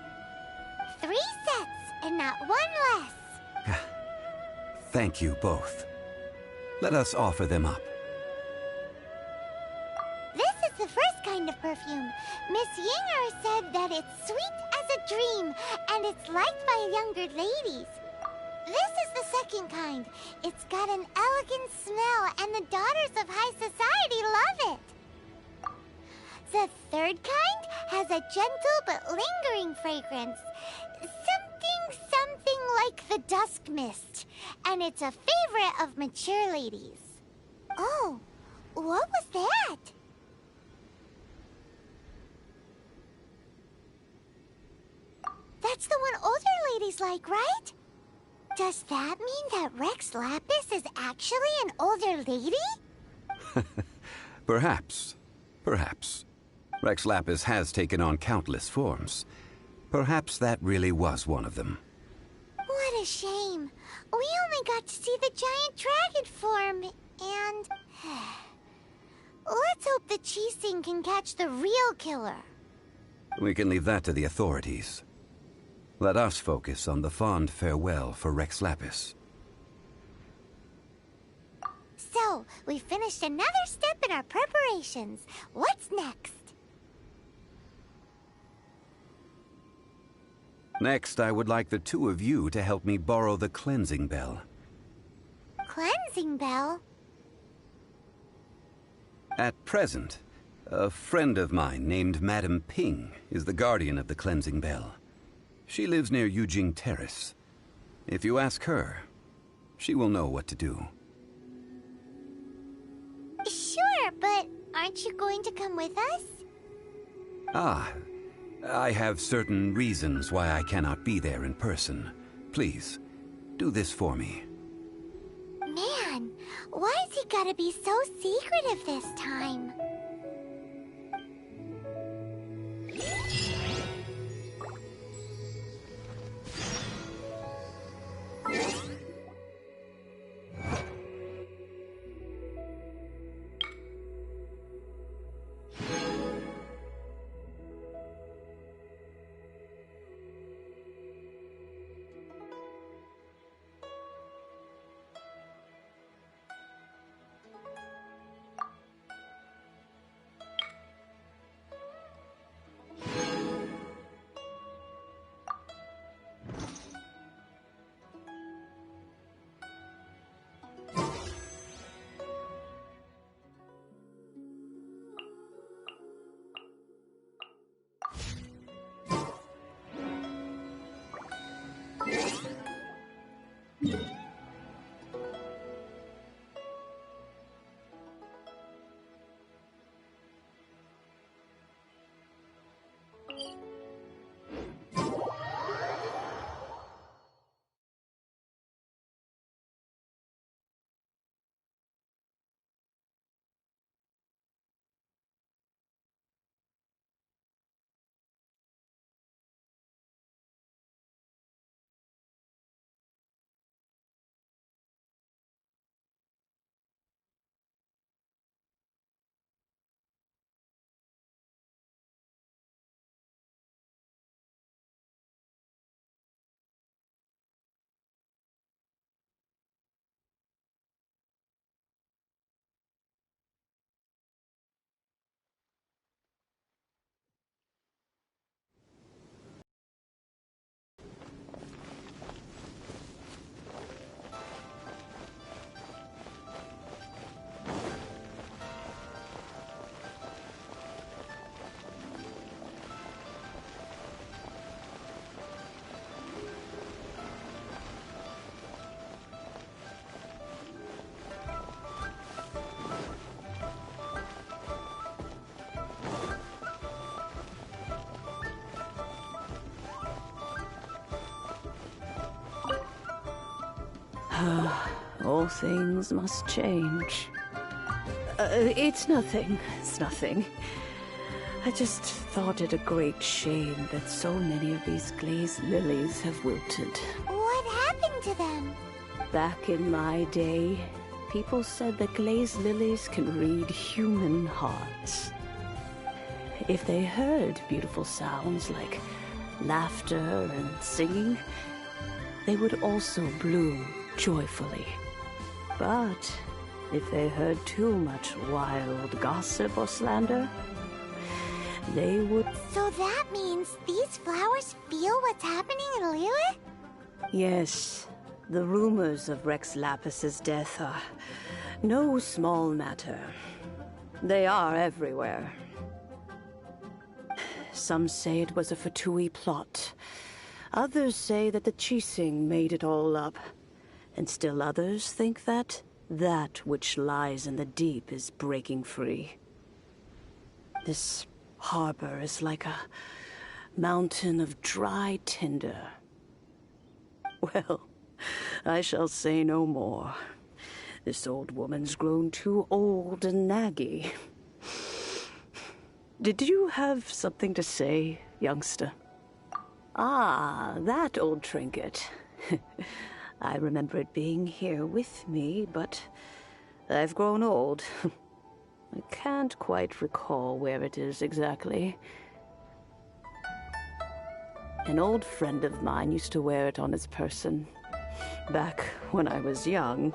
3 sets, and not one less. Thank you both. Let us offer them up. This is the first kind of perfume. Miss Yinger said that it's sweet as a dream, and it's liked by younger ladies. This is the second kind. It's got an elegant smell, and the daughters of high society love it. The third kind has a gentle but lingering fragrance. Something like the dusk mist. And it's a favorite of mature ladies. Oh, what was that? That's the one older ladies like, right? Does that mean that Rex Lapis is actually an older lady? Perhaps. Perhaps. Rex Lapis has taken on countless forms. Perhaps that really was one of them. What a shame. We only got to see the giant dragon form, and... Let's hope the Qixing can catch the real killer. We can leave that to the authorities. Let us focus on the fond farewell for Rex Lapis. So, we finished another step in our preparations. What's next? Next, I would like the two of you to help me borrow the cleansing bell. Cleansing bell? At present, a friend of mine named Madame Ping is the guardian of the cleansing bell. She lives near Yujing Terrace. If you ask her, she will know what to do. Sure, but aren't you going to come with us? Ah, I have certain reasons why I cannot be there in person. Please, do this for me. Man, why's he gotta be so secretive this time? All things must change. It's nothing. It's nothing. I just thought it a great shame that so many of these glazed lilies have wilted. What happened to them? Back in my day, people said that glazed lilies can read human hearts. If they heard beautiful sounds like laughter and singing, they would also bloom joyfully. But if they heard too much wild gossip or slander, they would... So that means these flowers feel what's happening in Liyue? Yes, the rumors of Rex Lapus's death are no small matter. They are everywhere. Some say it was a Fatui plot. Others say that the Qixing made it all up. And still others think that which lies in the deep is breaking free. This harbor is like a mountain of dry tinder. Well, I shall say no more. This old woman's grown too old and naggy. Did you have something to say, youngster? Ah, that old trinket. I remember it being here with me, but I've grown old. I can't quite recall where it is exactly. An old friend of mine used to wear it on his person, back when I was young.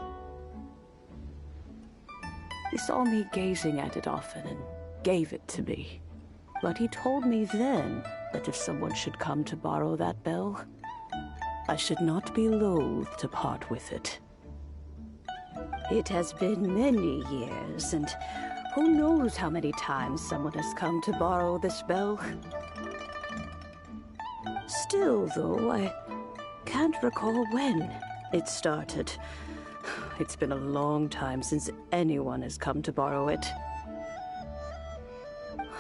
He saw me gazing at it often and gave it to me. But he told me then that if someone should come to borrow that bell, I should not be loath to part with it. It has been many years, and who knows how many times someone has come to borrow this bell. Still, though, I can't recall when it started. It's been a long time since anyone has come to borrow it.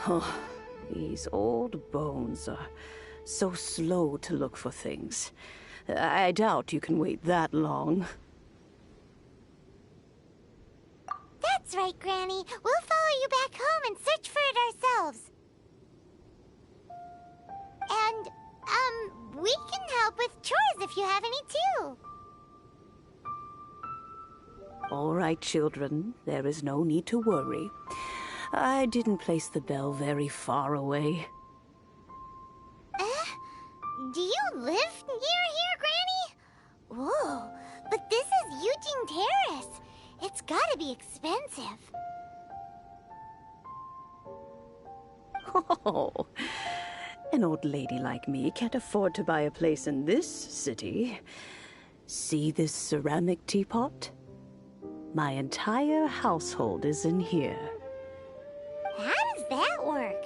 Oh, these old bones are so slow to look for things. I doubt you can wait that long. That's right, Granny. We'll follow you back home and search for it ourselves. And, we can help with chores if you have any too. All right, children. There is no need to worry. I didn't place the bell very far away. Do you live near here, Granny? Whoa, but this is Eugene Terrace. It's gotta be expensive. Oh, an old lady like me can't afford to buy a place in this city. See this ceramic teapot? My entire household is in here. How does that work?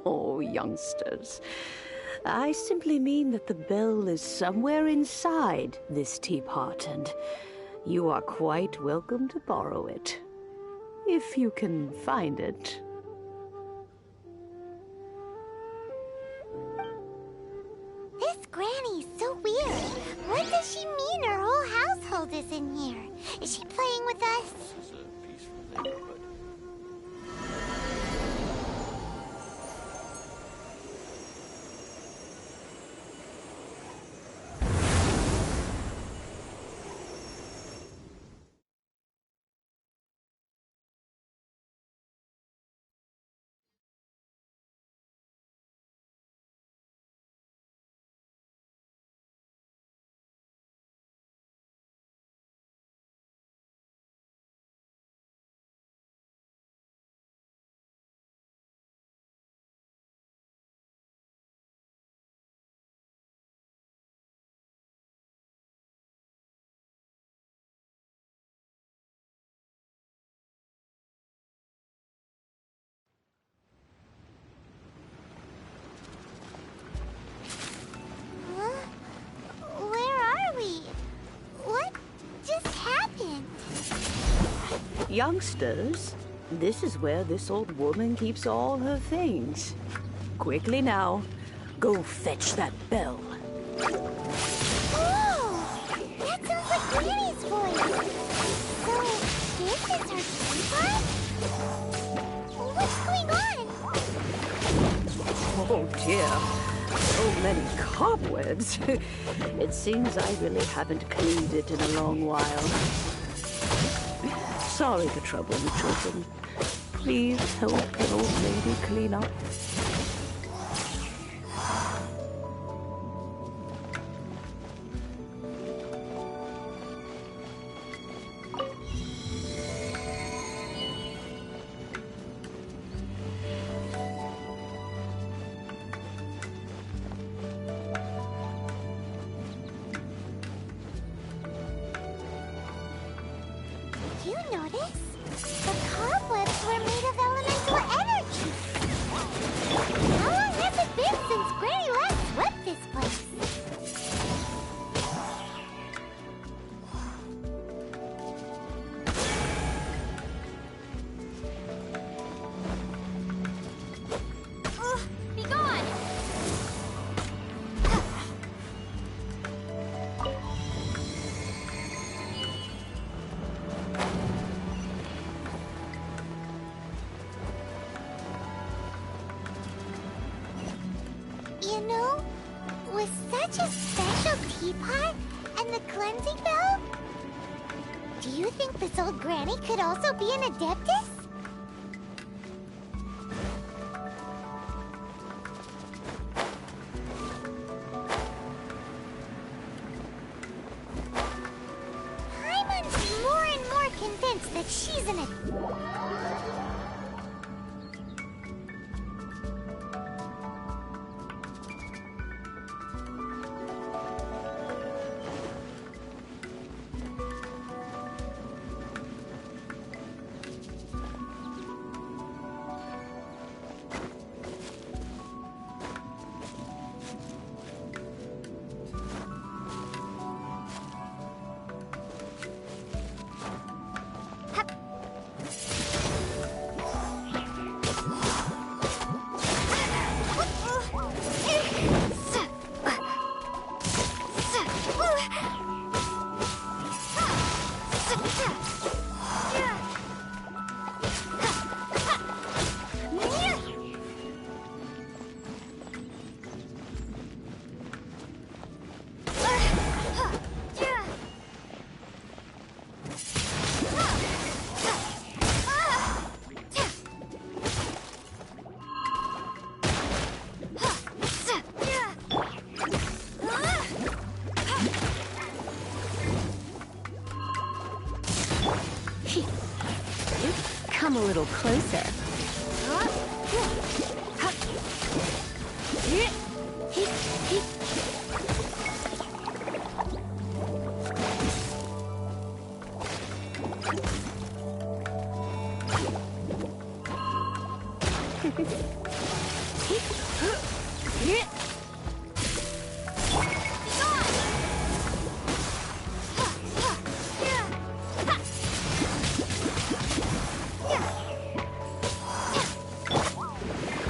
Oh, youngsters. I simply mean that the bell is somewhere inside this teapot, and you are quite welcome to borrow it. If you can find it. This Granny's so weird. What does she mean her whole household is in here? Is she playing with us? This is a peaceful neighborhood. Where are we? What just happened? Youngsters, this is where this old woman keeps all her things. Quickly now, go fetch that bell. Oh, that sounds like Granny's voice. So, this is her teapot? What's going on? Oh dear, so many cobwebs. It seems I really haven't cleaned it in a long while. Sorry to trouble you, children. Please help an old lady clean up. Do you notice? The cobwebs were made of elemental energy. How long has it been since Granny last swept this place? Be gone! You know, with such a special teapot and the cleansing bell, do you think this old granny could also be an adeptus? Paimon's more and more convinced that she's an Come a little closer.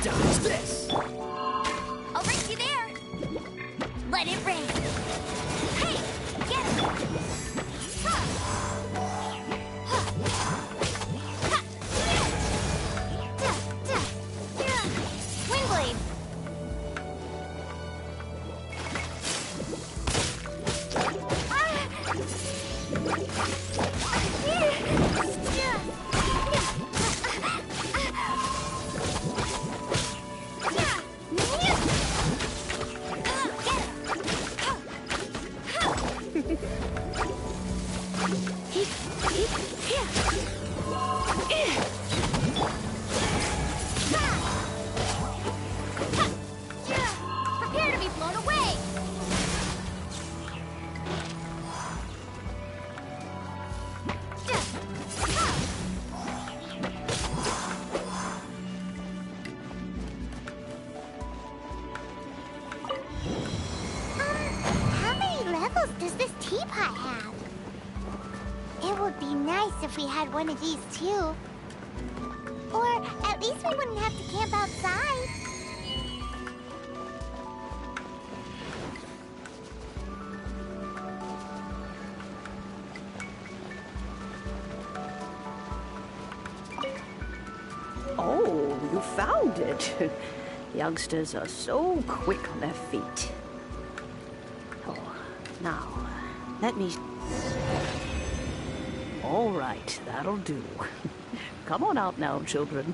Dodge this! I'll race you there! Let it rain! Hey! Get it! Ha! Ha! Ha! Da! Da! Da! Windblade! Prepare to be blown away! How many levels does this teapot have? It would be nice if we had one of these too. Or at least we wouldn't have to camp outside. Oh, you found it. Youngsters are so quick on their feet. Oh, now, let me... All right, that'll do. Come on out now, children.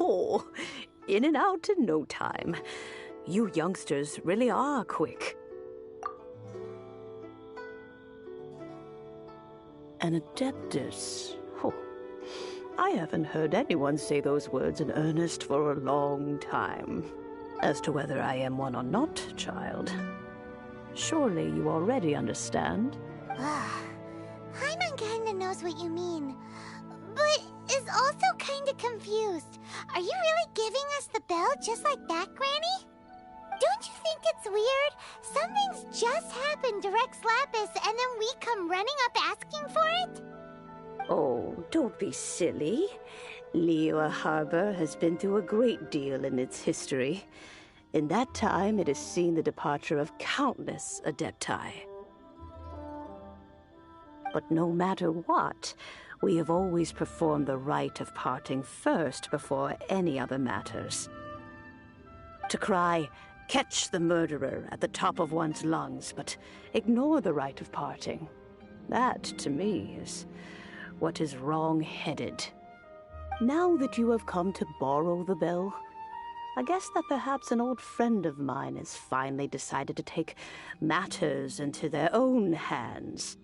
Oh, in and out in no time. You youngsters really are quick. An adeptus. Oh, I haven't heard anyone say those words in earnest for a long time. As to whether I am one or not, child, surely you already understand. Paimon kinda knows what you mean, but is also kinda confused. Are you really giving us the bell just like that, Granny? Don't you think it's weird? Something's just happened to Rex Lapis and then we come running up asking for it? Oh, don't be silly. Liyue Harbor has been through a great deal in its history. In that time, it has seen the departure of countless adepti. But no matter what, we have always performed the rite of parting first before any other matters. To cry, "Catch the murderer," at the top of one's lungs, but ignore the rite of parting. That, to me, is what is wrong-headed. Now that you have come to borrow the bell, I guess that perhaps an old friend of mine has finally decided to take matters into their own hands.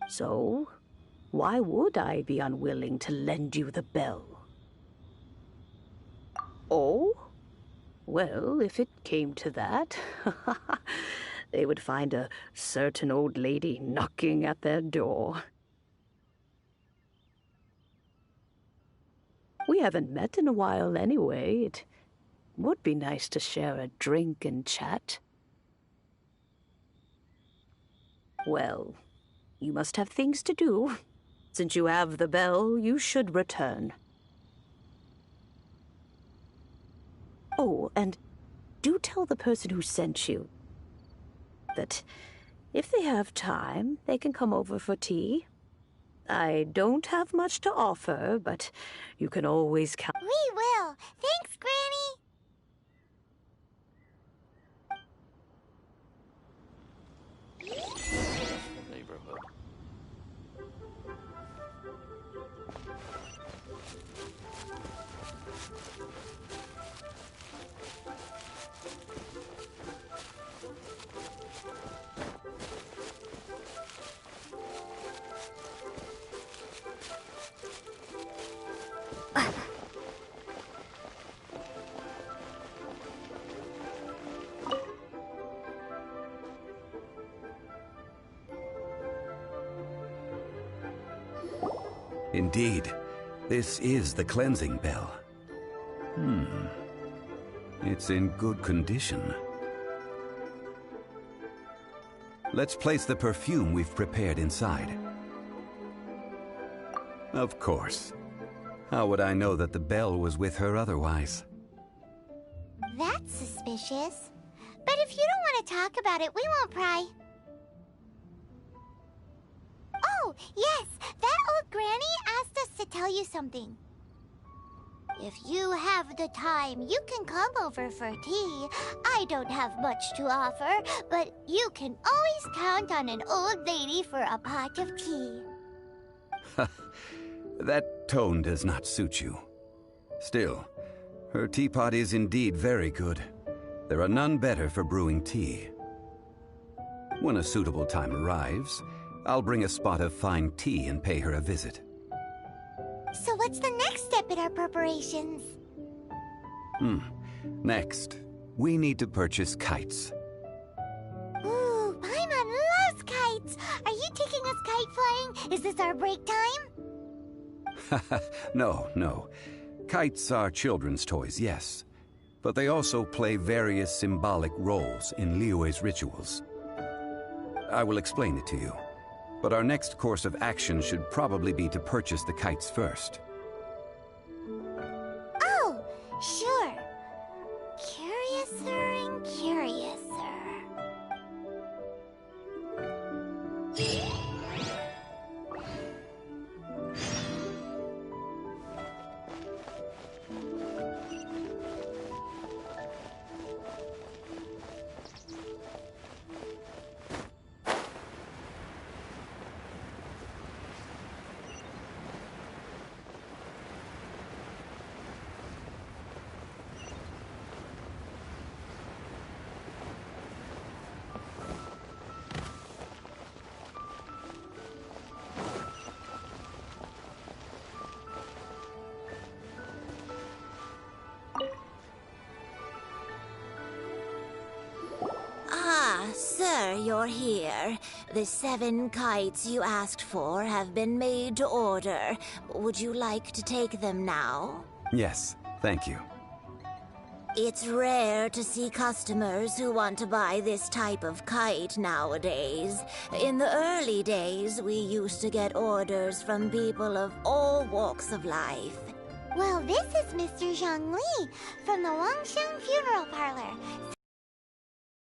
So, why would I be unwilling to lend you the bell? Oh? Well, if it came to that, they would find a certain old lady knocking at their door. We haven't met in a while anyway. It would be nice to share a drink and chat. Well, you must have things to do. Since you have the bell, you should return. Oh, and do tell the person who sent you that if they have time, they can come over for tea. I don't have much to offer, but you can always count. We will. Thanks, Granny. Neighborhood. Indeed, this is the cleansing bell. It's in good condition. Let's place the perfume we've prepared inside. Of course. How would I know that the bell was with her otherwise? That's suspicious. But if you don't want to talk about it, we won't pry. Oh, yes! That old granny asked us to tell you something. If you have the time, you can come over for tea. I don't have much to offer, but you can always count on an old lady for a pot of tea. That tone does not suit you. Still, her teapot is indeed very good. There are none better for brewing tea. When a suitable time arrives, I'll bring a spot of fine tea and pay her a visit. So what's the next step in our preparations? Next, we need to purchase kites. Ooh, Paimon loves kites! Are you taking us kite flying? Is this our break time? No. Kites are children's toys, yes. But they also play various symbolic roles in Liyue's rituals. I will explain it to you. But our next course of action should probably be to purchase the kites first. Oh, sure. Curiouser and curiouser. Sir, you're here. The 7 kites you asked for have been made to order. Would you like to take them now? Yes, thank you. It's rare to see customers who want to buy this type of kite nowadays. In the early days, we used to get orders from people of all walks of life. Well, this is Mr. Zhongli from the Wangsheng Funeral Parlor.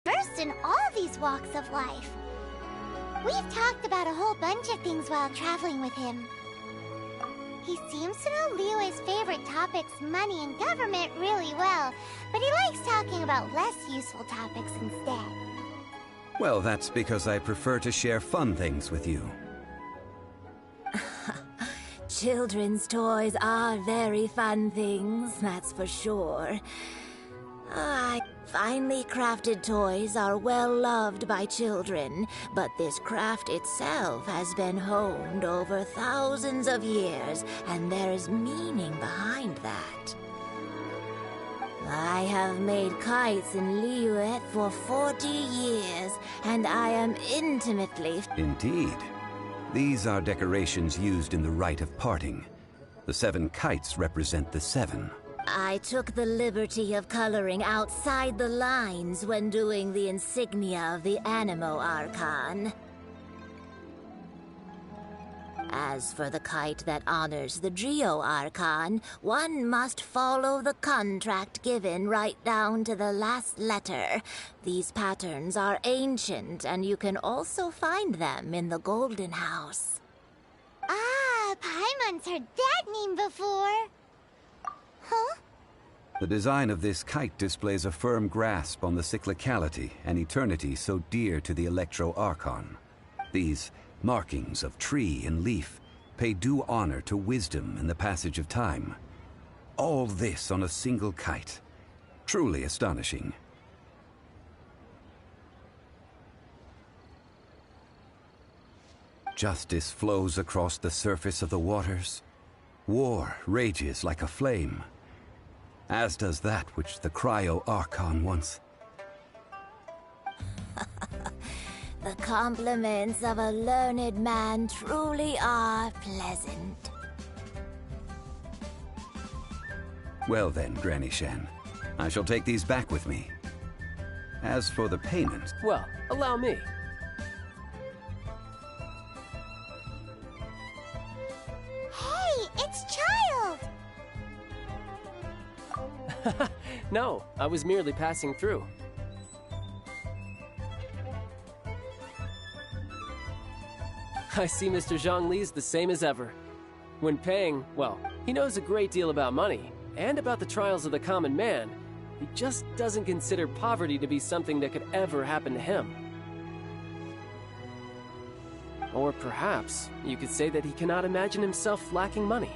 First in all these walks of life. We've talked about a whole bunch of things while traveling with him. He seems to know Liyue's favorite topics, money and government, really well, but he likes talking about less useful topics instead. Well, that's because I prefer to share fun things with you. Children's toys are very fun things, that's for sure. Finely crafted toys are well loved by children, but this craft itself has been honed over thousands of years, and there is meaning behind that. I have made kites in Liyue for 40 years, and I am intimately... Indeed. These are decorations used in the rite of parting. The 7 kites represent the 7. I took the liberty of coloring outside the lines when doing the insignia of the Animo Archon. As for the kite that honors the Geo Archon, one must follow the contract given right down to the last letter. These patterns are ancient, and you can also find them in the Golden House. Ah, Paimon's heard that name before. Huh? The design of this kite displays a firm grasp on the cyclicality and eternity so dear to the Electro Archon. These markings of tree and leaf pay due honor to wisdom and the passage of time. All this on a single kite. Truly astonishing. Justice flows across the surface of the waters. War rages like a flame, as does that which the Cryo Archon once. The compliments of a learned man truly are pleasant. Well then, Granny Shen, I shall take these back with me. As for the payment... Well, allow me. Hey, it's Child! No, I was merely passing through. I see Mr. Zhongli's the same as ever. When paying, well, he knows a great deal about money, and about the trials of the common man, he just doesn't consider poverty to be something that could ever happen to him. Or perhaps you could say that he cannot imagine himself lacking money.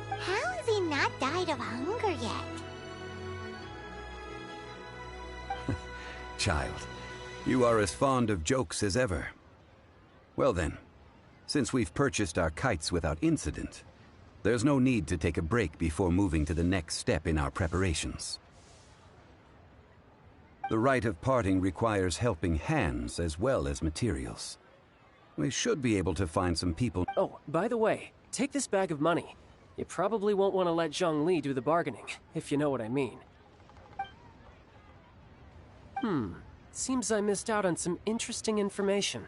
How has he not died of hunger yet? Child, you are as fond of jokes as ever. Well then, since we've purchased our kites without incident, there's no need to take a break before moving to the next step in our preparations. The rite of parting requires helping hands as well as materials. We should be able to find some people... Oh, by the way, take this bag of money. You probably won't want to let Zhongli do the bargaining, if you know what I mean. Seems I missed out on some interesting information.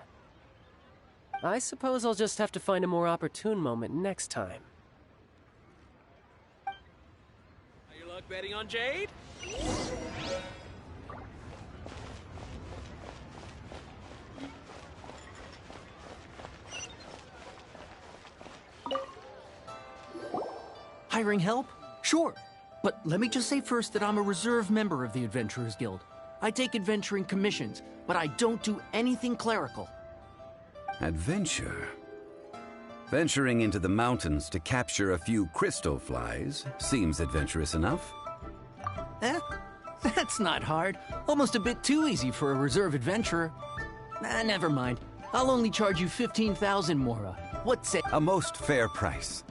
I suppose I'll just have to find a more opportune moment next time. Your luck betting on Jade? Hiring help? Sure. But let me just say first that I'm a reserve member of the Adventurers Guild. I take adventuring commissions, but I don't do anything clerical. Adventure? Venturing into the mountains to capture a few crystal flies seems adventurous enough. That's not hard. Almost a bit too easy for a reserve adventurer. Never mind. I'll only charge you 15,000 Mora. What's it? A most fair price.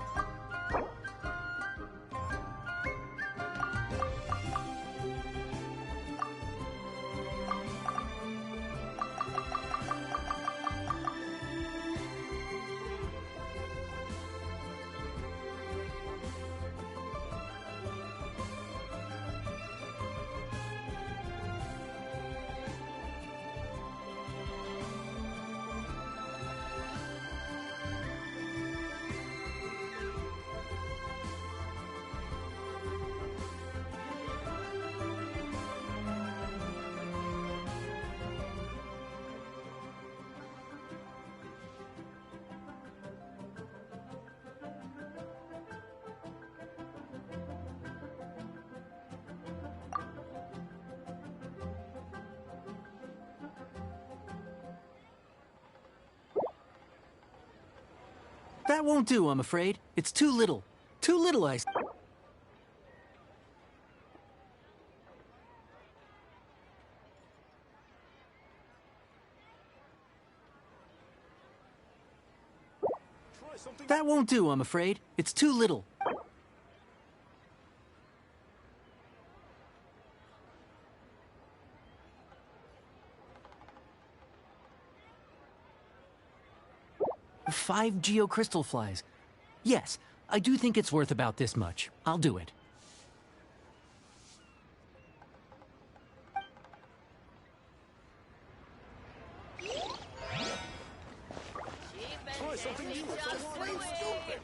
That won't do, I'm afraid. It's too little. Too little, I... That won't do, I'm afraid. It's too little. Five geocrystal flies. Yes, I do think it's worth about this much. I'll do it. Try something new. It's just plain stupid.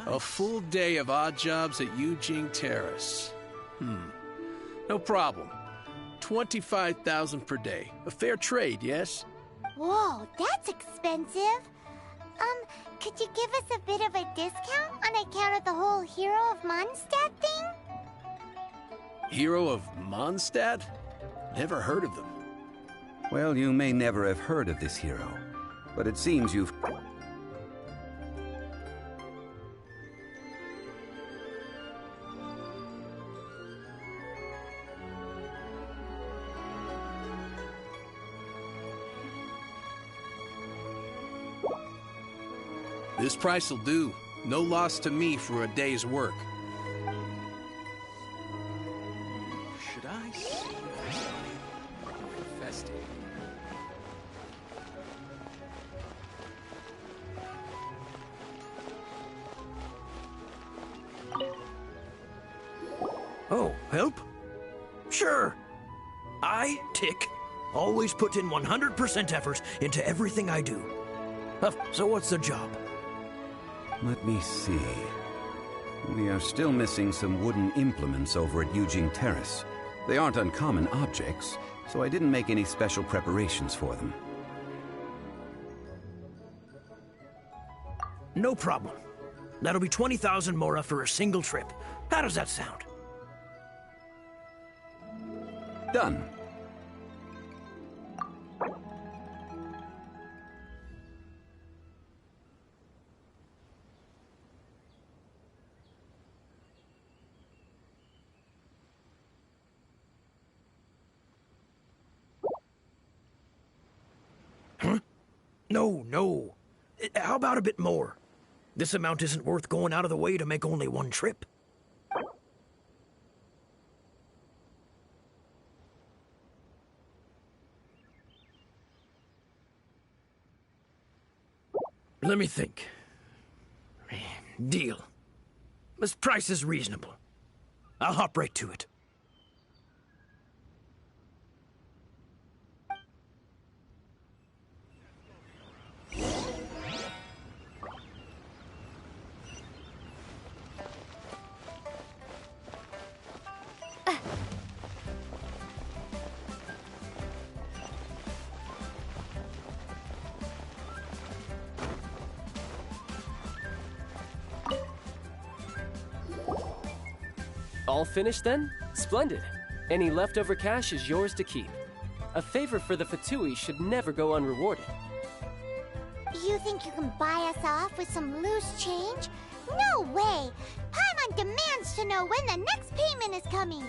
A full day of odd jobs at Yujing Terrace. No problem. 25,000 per day. A fair trade, yes? Whoa, that's expensive. Could you give us a bit of a discount on account of the whole Hero of Mondstadt thing? Hero of Mondstadt? Never heard of them. Well, you may never have heard of this hero, but it seems you've... This price'll do. No loss to me for a day's work. Should I see this money or invest it? Oh, help? Sure. I, Tick, always put in 100% effort into everything I do. So what's the job? Let me see. We are still missing some wooden implements over at Yujing Terrace. They aren't uncommon objects, so I didn't make any special preparations for them. No problem. That'll be 20,000 mora for a single trip. How does that sound? Done. Huh? No. How about a bit more? This amount isn't worth going out of the way to make only one trip. Let me think. Deal. This price is reasonable. I'll hop right to it. All finished then? Splendid. Any leftover cash is yours to keep. A favor for the Fatui should never go unrewarded. You think you can buy us off with some loose change? No way! Paimon demands to know when the next payment is coming!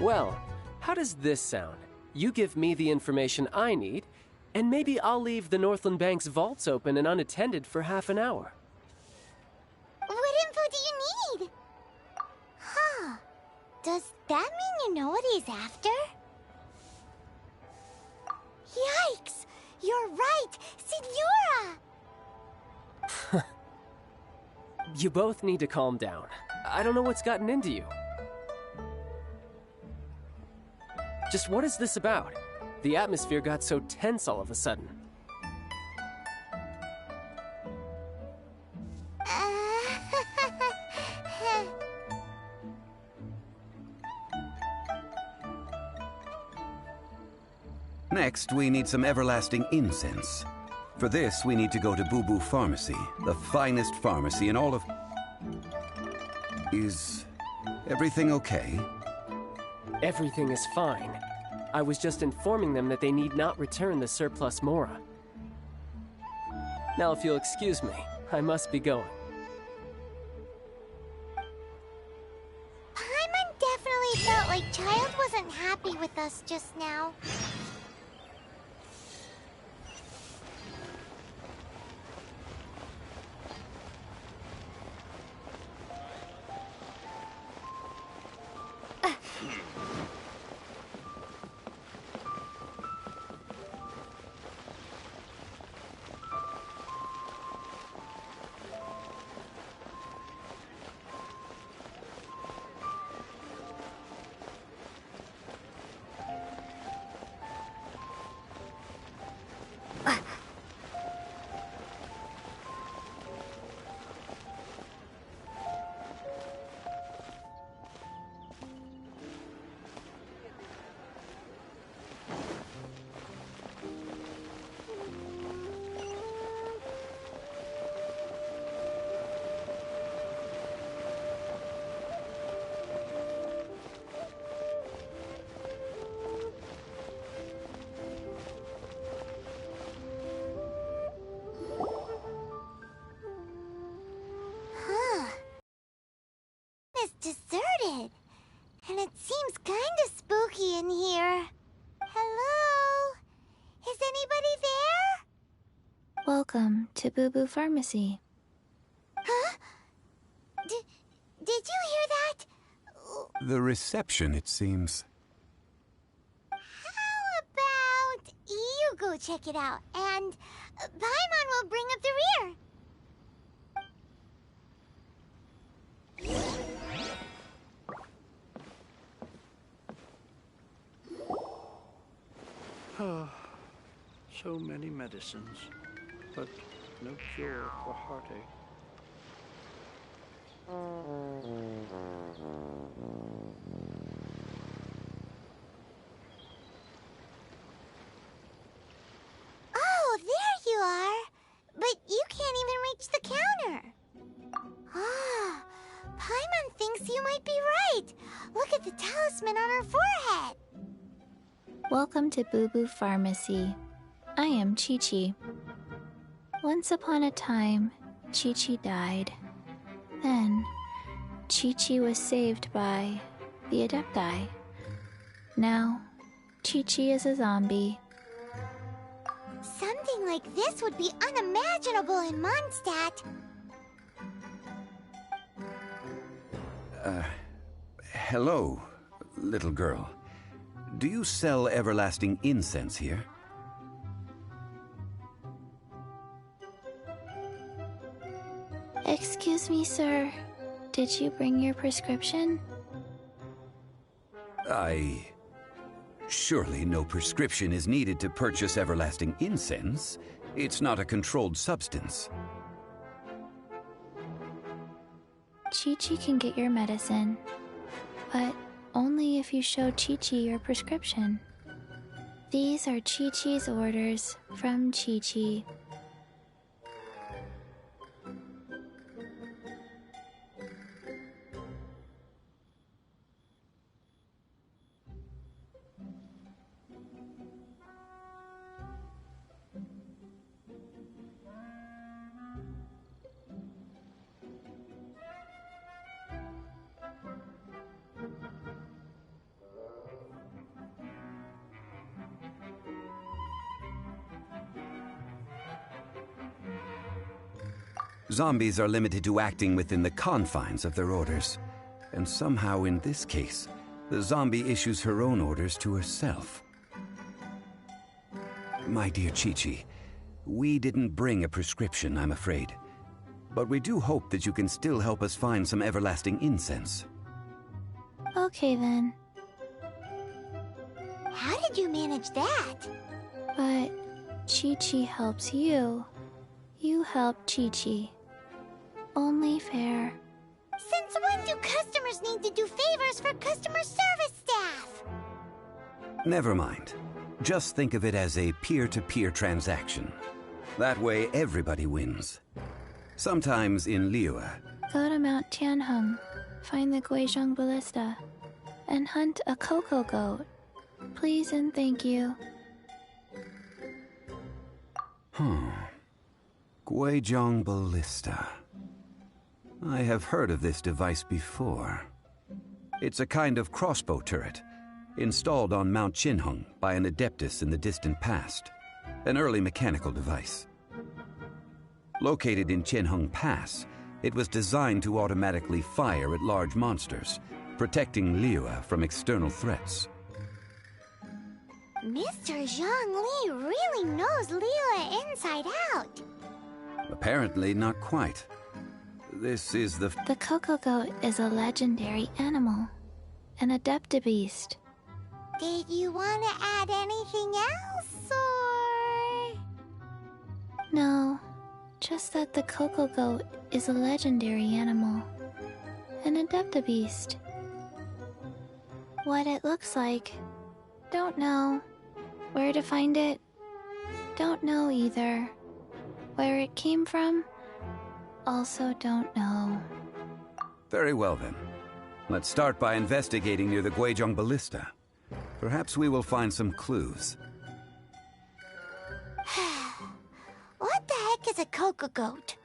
Well, how does this sound? You give me the information I need, and maybe I'll leave the Northland Bank's vaults open and unattended for half an hour. What info do you need? Huh. Does that mean you know what he's after? Yikes! You're right! Signora! You both need to calm down. I don't know what's gotten into you. Just what is this about? The atmosphere got so tense all of a sudden. Next, we need some everlasting incense. For this, we need to go to Boo Boo Pharmacy, the finest pharmacy in all of... Is everything okay? Everything is fine. I was just informing them that they need not return the surplus Mora. Now, if you'll excuse me, I must be going. Paimon definitely felt like Child wasn't happy with us just now. Deserted. And it seems kinda spooky in here. Hello? Is anybody there? Welcome to Boo Boo Pharmacy. Huh? Did you hear that? The reception, it seems. How about you go check it out, and Paimon will bring up the rear. So many medicines, but no cure for heartache. thinks you might be right. Look at the talisman on her forehead. Welcome to Boo Boo Pharmacy. I am Chi-Chi. Once upon a time, Chi-Chi died. Then, Chi-Chi was saved by the Adepti. Now, Chi-Chi is a zombie. Something like this would be unimaginable in Mondstadt. Hello, little girl. Do you sell everlasting incense here? Excuse me, sir. Did you bring your prescription? Surely no prescription is needed to purchase everlasting incense. It's not a controlled substance. Chi-Chi can get your medicine, but only if you show Chi-Chi your prescription. These are Chi-Chi's orders from Chi-Chi. Zombies are limited to acting within the confines of their orders. And somehow in this case, the zombie issues her own orders to herself. My dear Chi-Chi, we didn't bring a prescription, I'm afraid. But we do hope that you can still help us find some everlasting incense. Okay then. How did you manage that? But Chi-Chi helps you. You help Chi-Chi. Only fair. Since when do customers need to do favors for customer service staff? Never mind. Just think of it as a peer-to-peer transaction. That way everybody wins. Sometimes in Liyue, Go to Mount Tianheng, find the Guizhong Ballista, and hunt a cocoa goat. Please and thank you. Guizhong Ballista. I have heard of this device before. It's a kind of crossbow turret, installed on Mount Qinheng by an Adeptus in the distant past. An early mechanical device. Located in Qinheng Pass, it was designed to automatically fire at large monsters, protecting Liyue from external threats. Mr. Zhang Li really knows Liyue inside out. Apparently not quite. This is the cocoa goat is a legendary animal, an adeptabeast. Did you want to add anything else, or...? No, just that the cocoa goat is a legendary animal, an adeptabeast. What it looks like, don't know. Where to find it, don't know either. Where it came from, also don't know. Very well then. Let's start by investigating near the Guizhong Ballista. Perhaps we will find some clues. What the heck is a cocoa goat?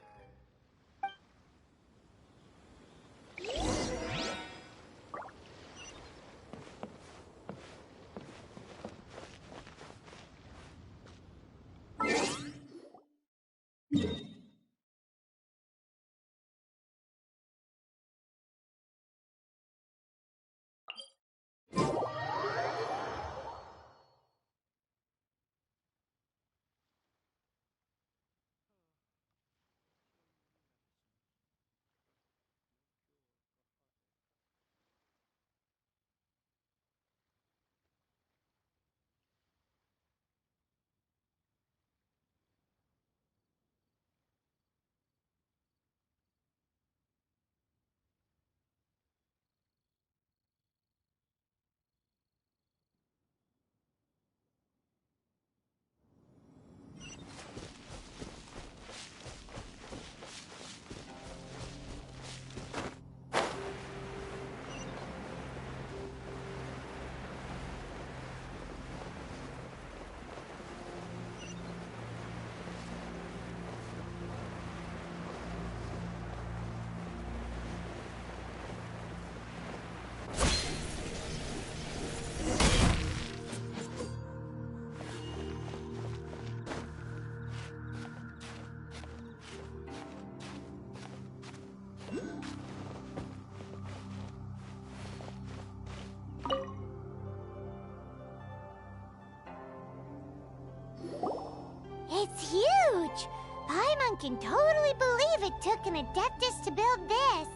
It's huge! Paimon can totally believe it took an Adeptus to build this.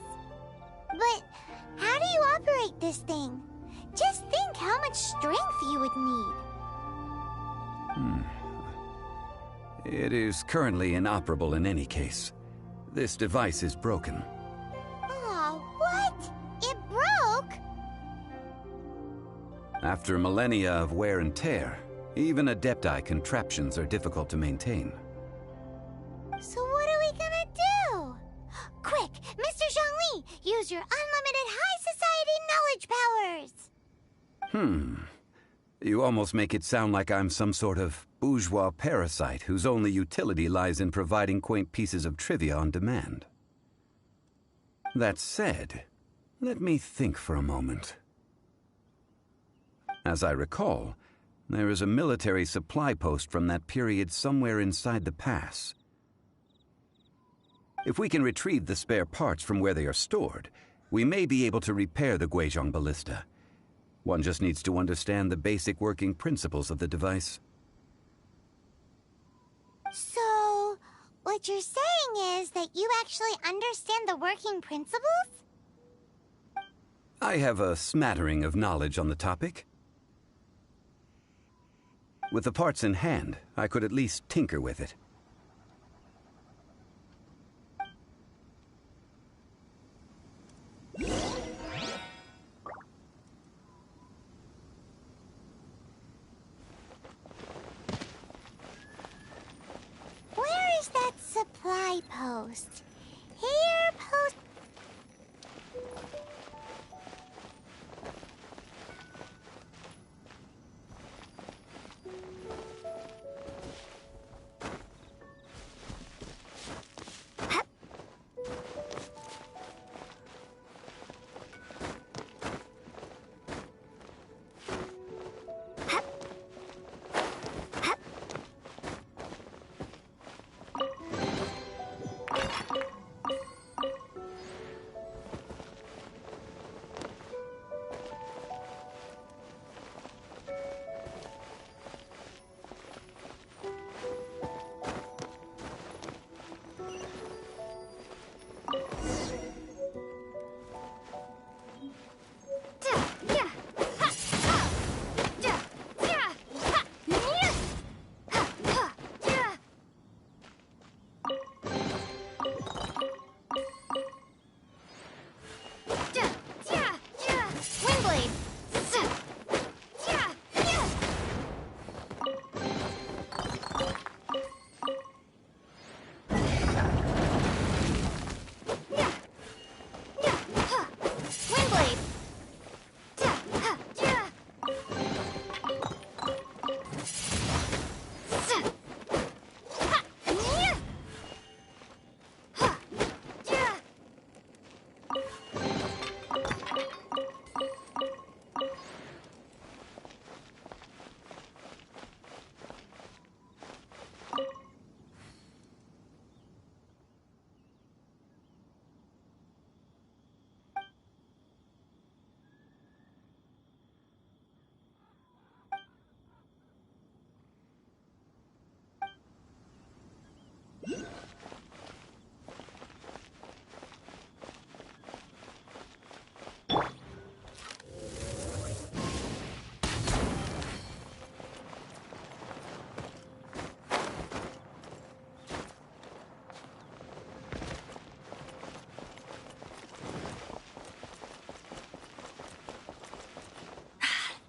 But how do you operate this thing? Just think how much strength you would need. It is currently inoperable in any case. This device is broken. Oh, what? It broke? After millennia of wear and tear, even Adepti contraptions are difficult to maintain. So what are we gonna do? Quick, Mr. Zhongli, use your unlimited high society knowledge powers! You almost make it sound like I'm some sort of bourgeois parasite whose only utility lies in providing quaint pieces of trivia on demand. That said, let me think for a moment. As I recall, there is a military supply post from that period somewhere inside the pass. If we can retrieve the spare parts from where they are stored, we may be able to repair the Guizhong ballista. One just needs to understand the basic working principles of the device. So, what you're saying is that you actually understand the working principles? I have a smattering of knowledge on the topic. With the parts in hand, I could at least tinker with it. Where is that supply post? Here, post...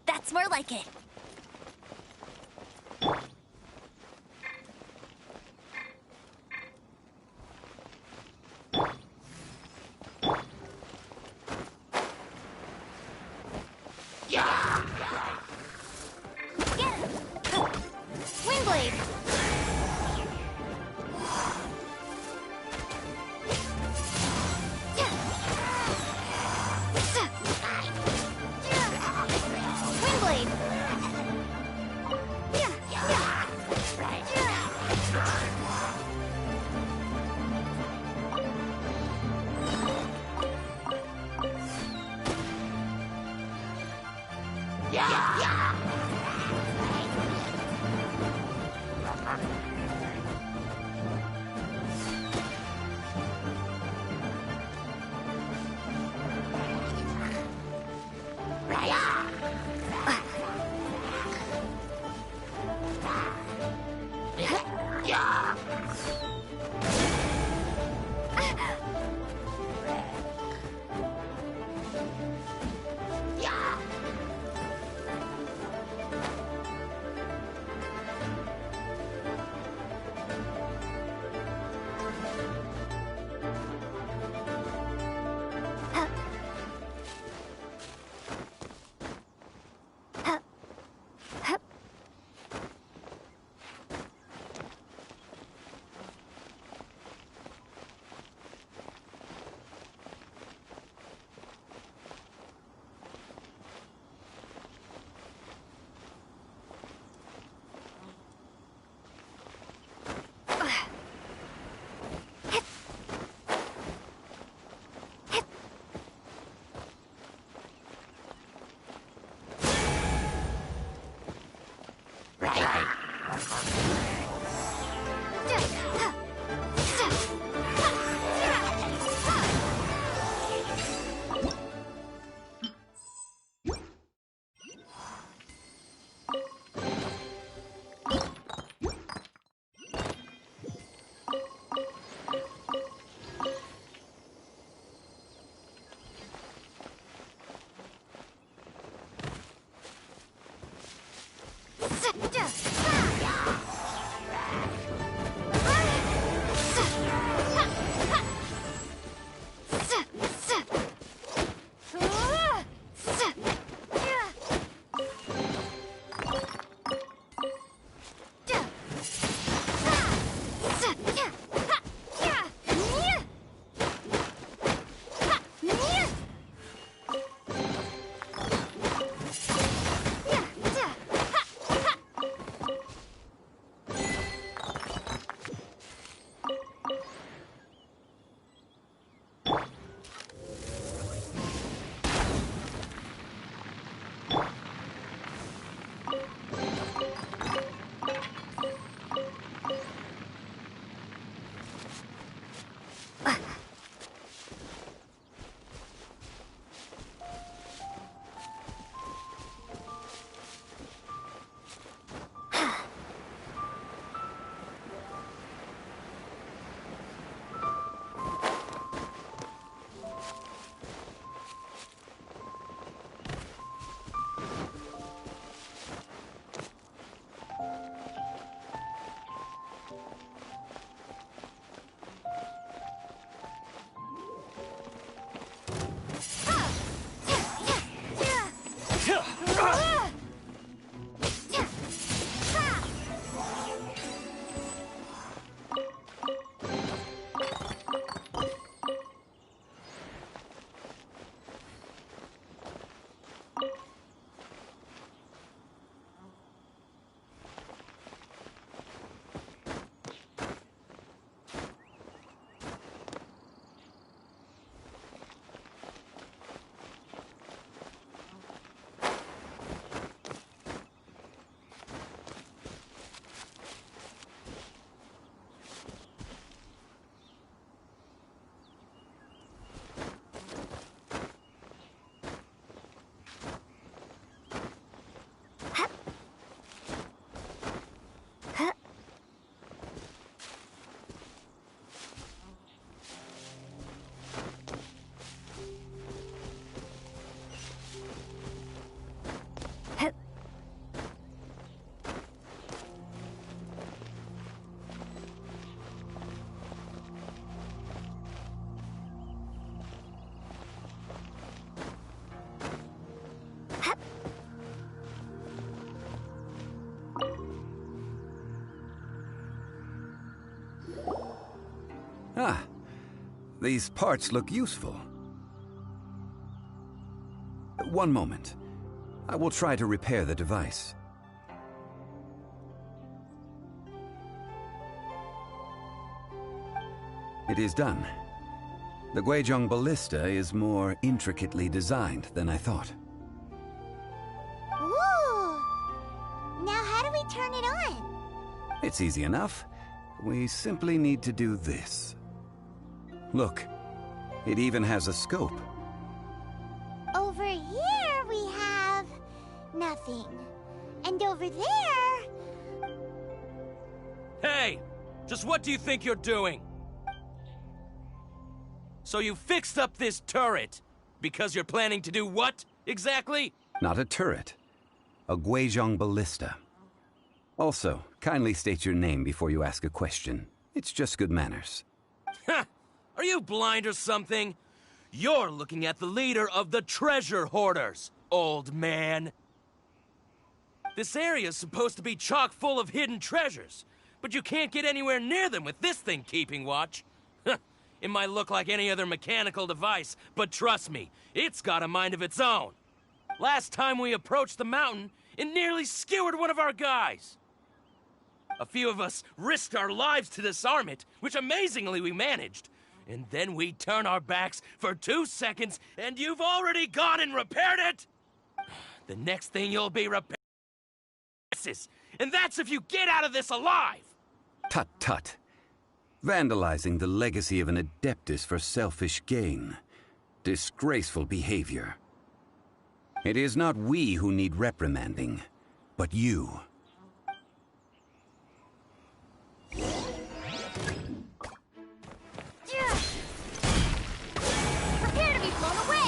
That's more like it. Ah, these parts look useful. One moment. I will try to repair the device. It is done. The Guizhong ballista is more intricately designed than I thought. Whoa! It's easy enough. We simply need to do this. Look, it even has a scope. Over here we have nothing. And over there... Hey! Just what do you think you're doing? So you fixed up this turret because you're planning to do what, exactly? Not a turret. A Guizhong ballista. Also, kindly state your name before you ask a question. It's just good manners. Ha! Are you blind or something? You're looking at the leader of the treasure hoarders, old man. This area's supposed to be chock full of hidden treasures, but you can't get anywhere near them with this thing keeping watch. It might look like any other mechanical device, but trust me, it's got a mind of its own. Last time we approached the mountain, it nearly skewered one of our guys. A few of us risked our lives to disarm it, which amazingly we managed. And then we turn our backs for 2 seconds, and you've already gone and repaired it? The next thing you'll be repairing is, and that's if you get out of this alive! Tut tut. Vandalizing the legacy of an Adeptus for selfish gain. Disgraceful behavior. It is not we who need reprimanding, but you. Prepare to be blown away!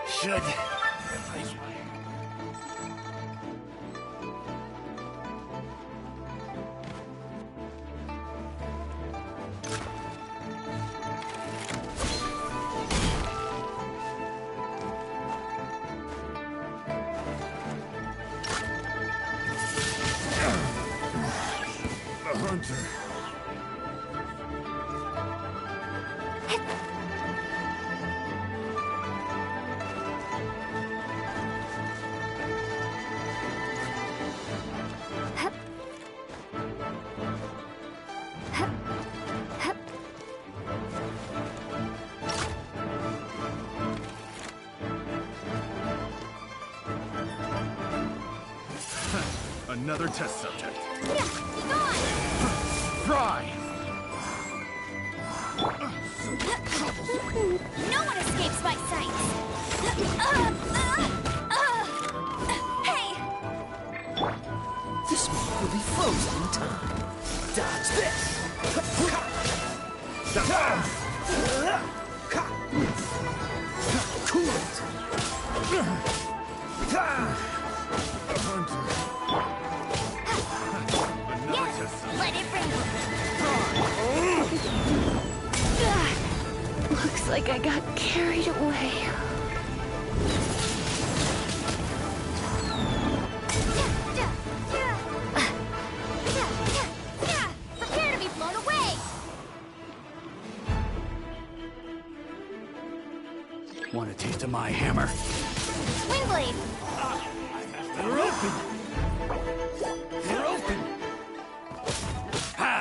Should. The hunter. Another test subject. Fry! No one escapes my sight! Hey! This one will be frozen in time. Dodge this! Cool it! A hunter. Let it rain! Looks like I got carried away. Prepare to be blown away! Want a taste of my hammer? Wingblade! You're open! You're open! Ha!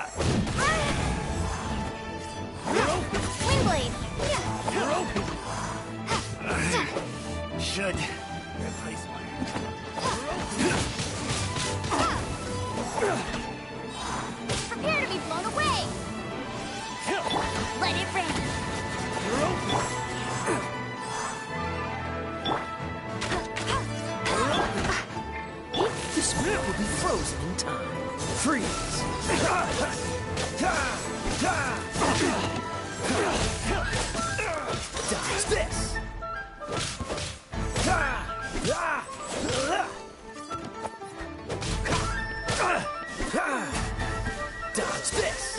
You're open! Wingblade! You're open! Should replace my... Prepare to be blown away! Let it rain! You're open! This milk will be frozen in time. Freeze! Dodge this! Dodge this!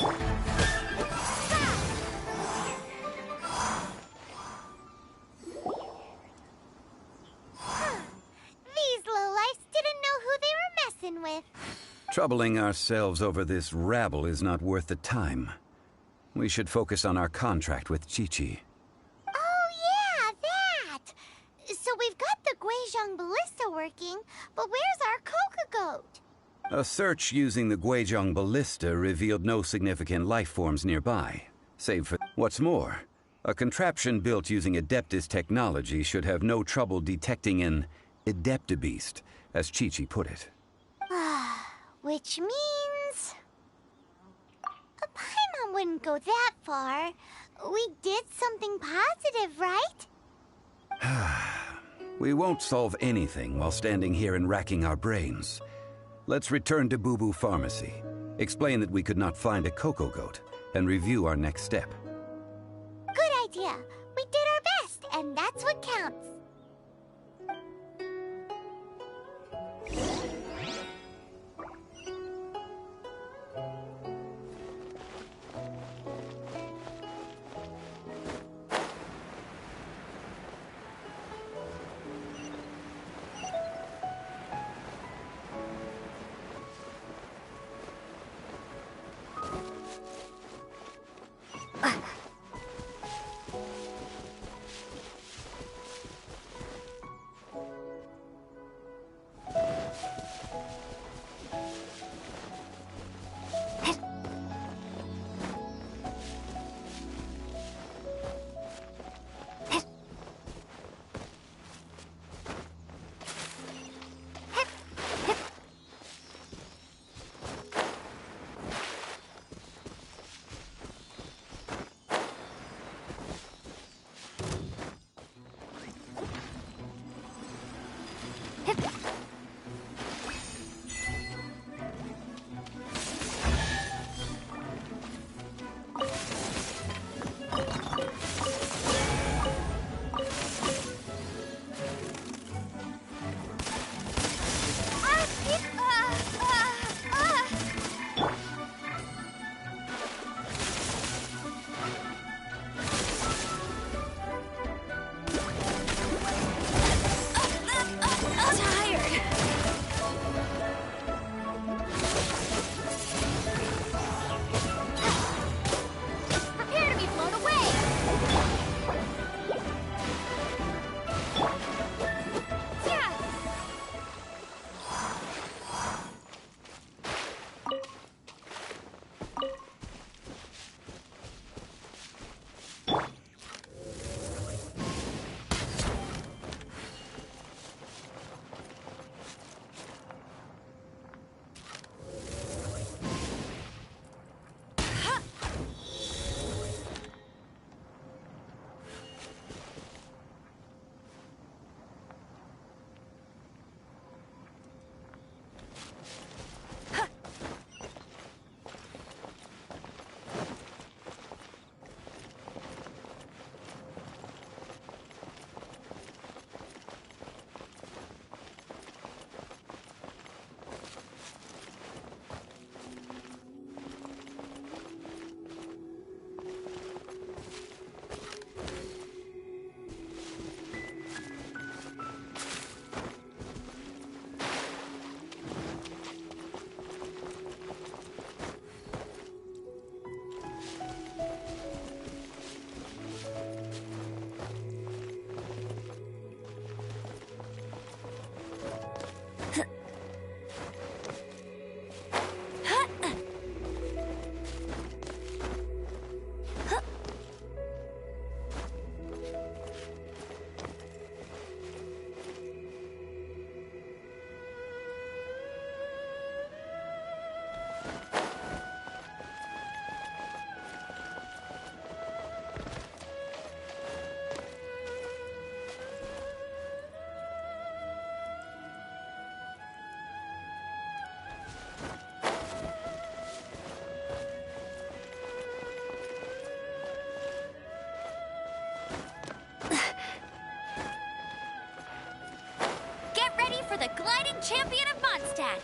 These lowlifes didn't know who they were messing with. Troubling ourselves over this rabble is not worth the time. We should focus on our contract with Chi-Chi. Oh, yeah, that! So we've got the Guizhong Ballista working, but where's our Coca Goat? A search using the Guizhong Ballista revealed no significant life forms nearby, save for... What's more, a contraption built using Adeptus technology should have no trouble detecting an Adeptabeast, as Chi-Chi put it. Which means... Paimon wouldn't go that far. We did something positive, right? We won't solve anything while standing here and racking our brains. Let's return to Boo Boo Pharmacy, explain that we could not find a Coco Goat, and review our next step. Good idea. We did our best, and that's what counts. For the gliding champion of Mondstadt.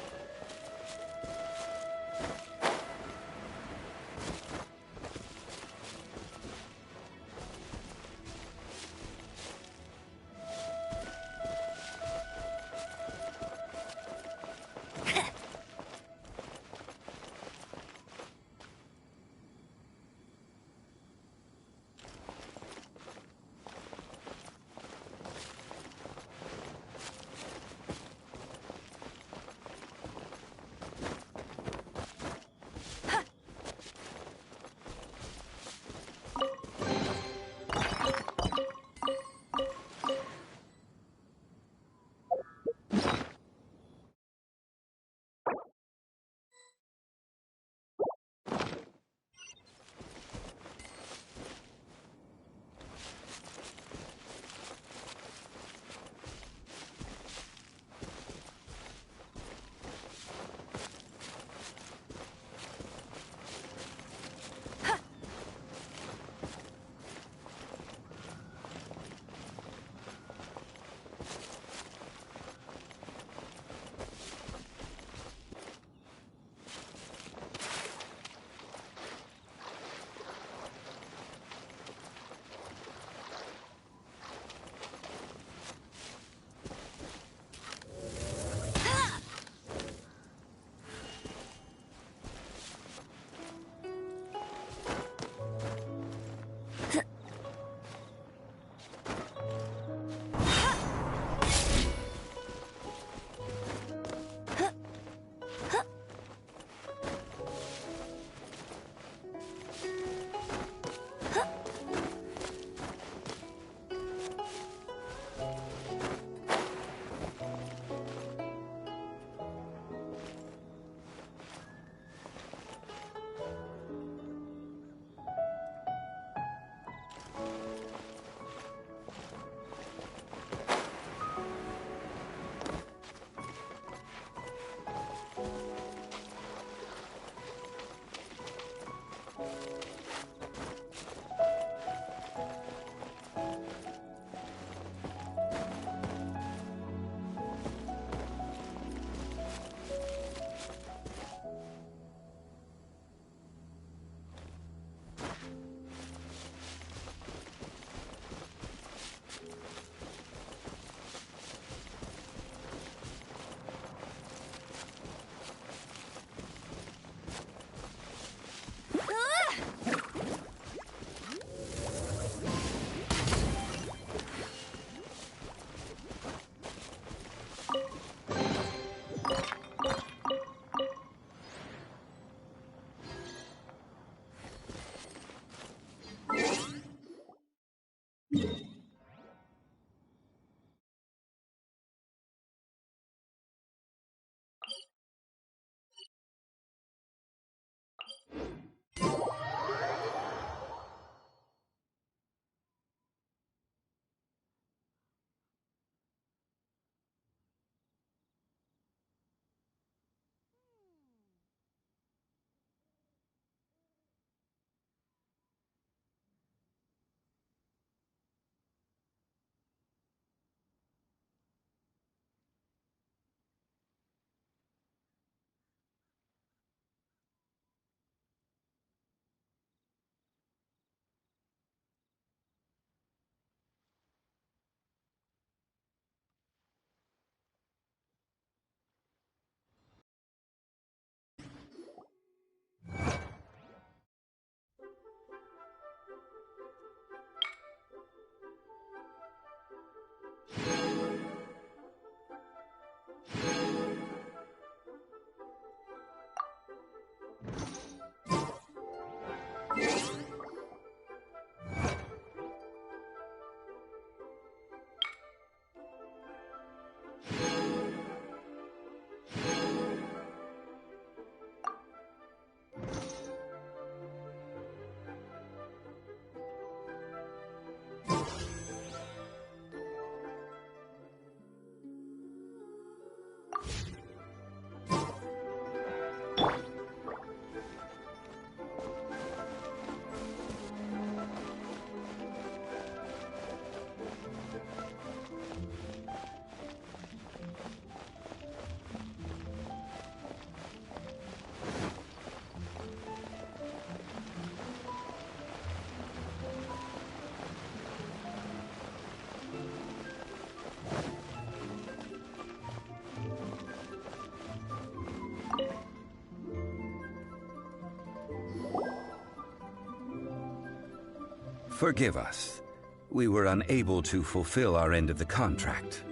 Forgive us. We were unable to fulfill our end of the contract.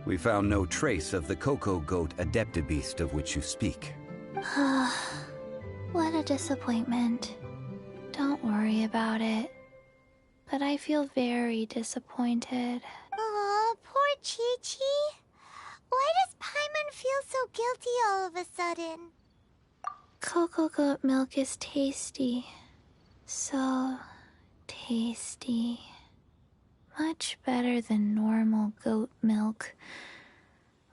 We found no trace of the Cocoa Goat Adeptabeast of which you speak. What a disappointment. Don't worry about it. But I feel very disappointed. Aw, poor Chi-Chi. Why does Paimon feel so guilty all of a sudden? Cocoa goat milk is tasty. So tasty. Much better than normal goat milk.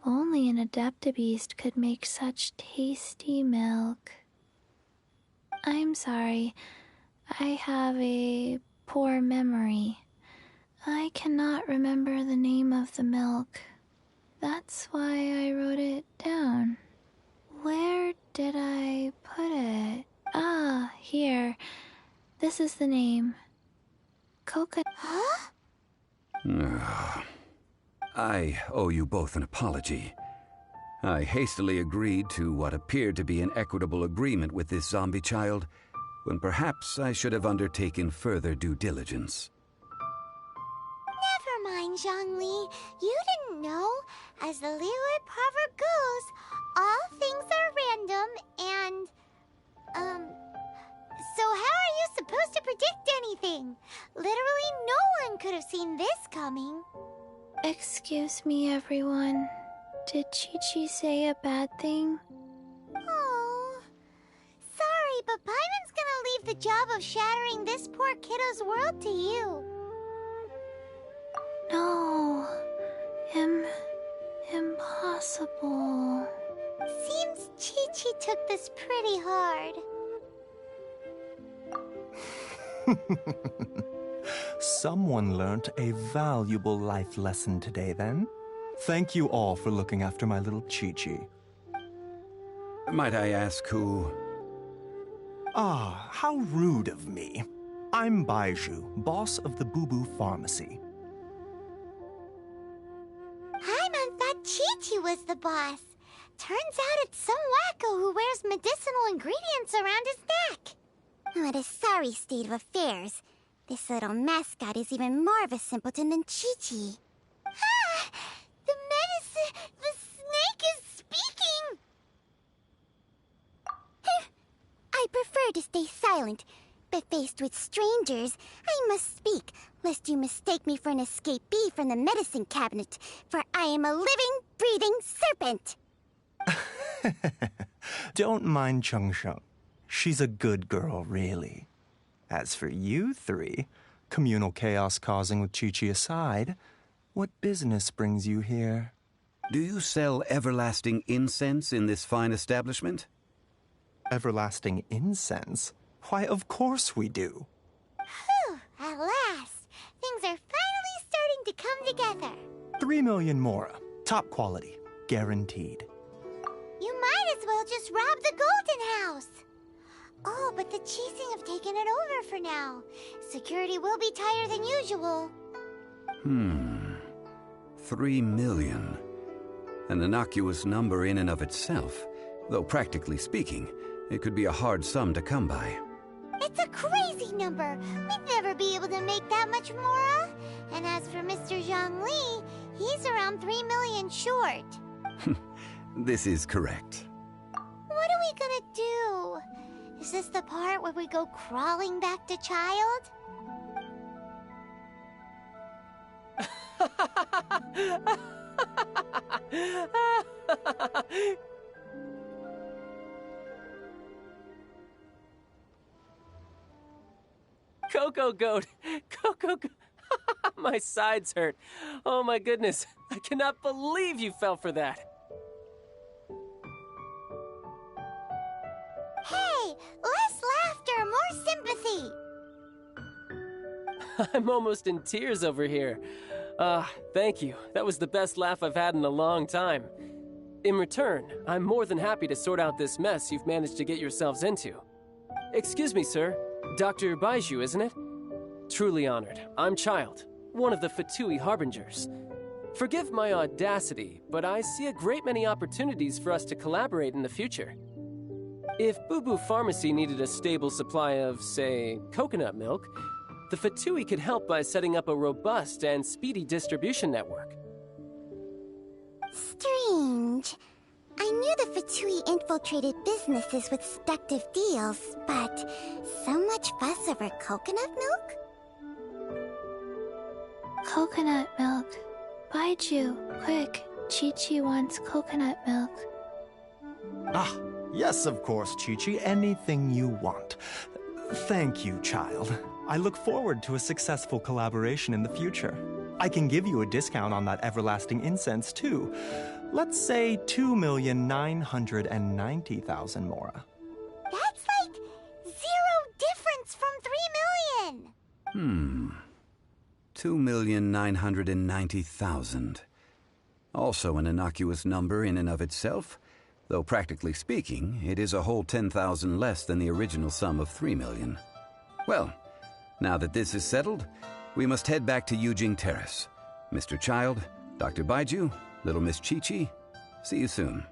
Only an Adeptabeast could make such tasty milk. I'm sorry. I have a poor memory. I cannot remember the name of the milk. That's why I wrote it down. Where did I put it? Ah, here. This is the name. Coconut. Huh? I owe you both an apology. I hastily agreed to what appeared to be an equitable agreement with this zombie child, when perhaps I should have undertaken further due diligence. Never mind, Zhongli. You didn't know. As the Liyue proverb goes, all things are random and... So how are you supposed to predict anything? Literally no one could have seen this coming. Excuse me, everyone. Did Chi-Chi say a bad thing? Oh, sorry, but Paimon's gonna leave the job of shattering this poor kiddo's world to you. No. Impossible. Seems Chi-Chi took this pretty hard. Someone learnt a valuable life lesson today, then. Thank you all for looking after my little Chi-Chi. Might I ask who... Ah, how rude of me. I'm Baiju, boss of the Boo Boo Pharmacy. Paimon thought Chi-Chi was the boss. Turns out it's some wacko who wears medicinal ingredients around his neck. What a sorry state of affairs. This little mascot is even more of a simpleton than Chi-Chi. Ah! The snake is speaking! I prefer to stay silent, but faced with strangers, I must speak, lest you mistake me for an escapee from the medicine cabinet, for I am a living, breathing serpent! Don't mind Chung Sheng. She's a good girl, really. As for you three, communal chaos causing with Chi-Chi aside, what business brings you here? Do you sell everlasting incense in this fine establishment? Everlasting incense? Why, of course we do. Whew, at last. Things are finally starting to come together. 3 million mora. Top quality. Guaranteed. You might as well just rob the Golden House. Oh, but the Cheesing have taken it over for now. Security will be tighter than usual. 3 million. An innocuous number in and of itself, though practically speaking, it could be a hard sum to come by. It's a crazy number. We'd never be able to make that much mora. And as for Mr. Zhongli, he's around 3 million short. This is correct. What are we gonna do? Is this the part where we go crawling back to child? Cocoa Goat! Cocoa Goat! My sides hurt. Oh my goodness. I cannot believe you fell for that. Hey! Less laughter, more sympathy! I'm almost in tears over here. Thank you. That was the best laugh I've had in a long time. In return, I'm more than happy to sort out this mess you've managed to get yourselves into. Excuse me, sir. Dr. Baiju, isn't it? Truly honored. I'm Child, one of the Fatui Harbingers. Forgive my audacity, but I see a great many opportunities for us to collaborate in the future. If Boo Boo Pharmacy needed a stable supply of, say, coconut milk, The Fatui could help by setting up a robust and speedy distribution network. Strange. I knew the Fatui infiltrated businesses with seductive deals, but so much fuss over coconut milk? Coconut milk. Baiju, quick. Chi-Chi wants coconut milk. Ah, yes, of course, Chi-Chi. Anything you want. Thank you, child. I look forward to a successful collaboration in the future. I can give you a discount on that everlasting incense, too. Let's say 2,990,000 mora. That's like 0 difference from 3 million! 2,990,000. Also an innocuous number in and of itself, though practically speaking, it is a whole 10,000 less than the original sum of 3 million. Well, now that this is settled, we must head back to Yujing Terrace. Mr. Child, Dr. Baiju, little Miss Chi-Chi, see you soon.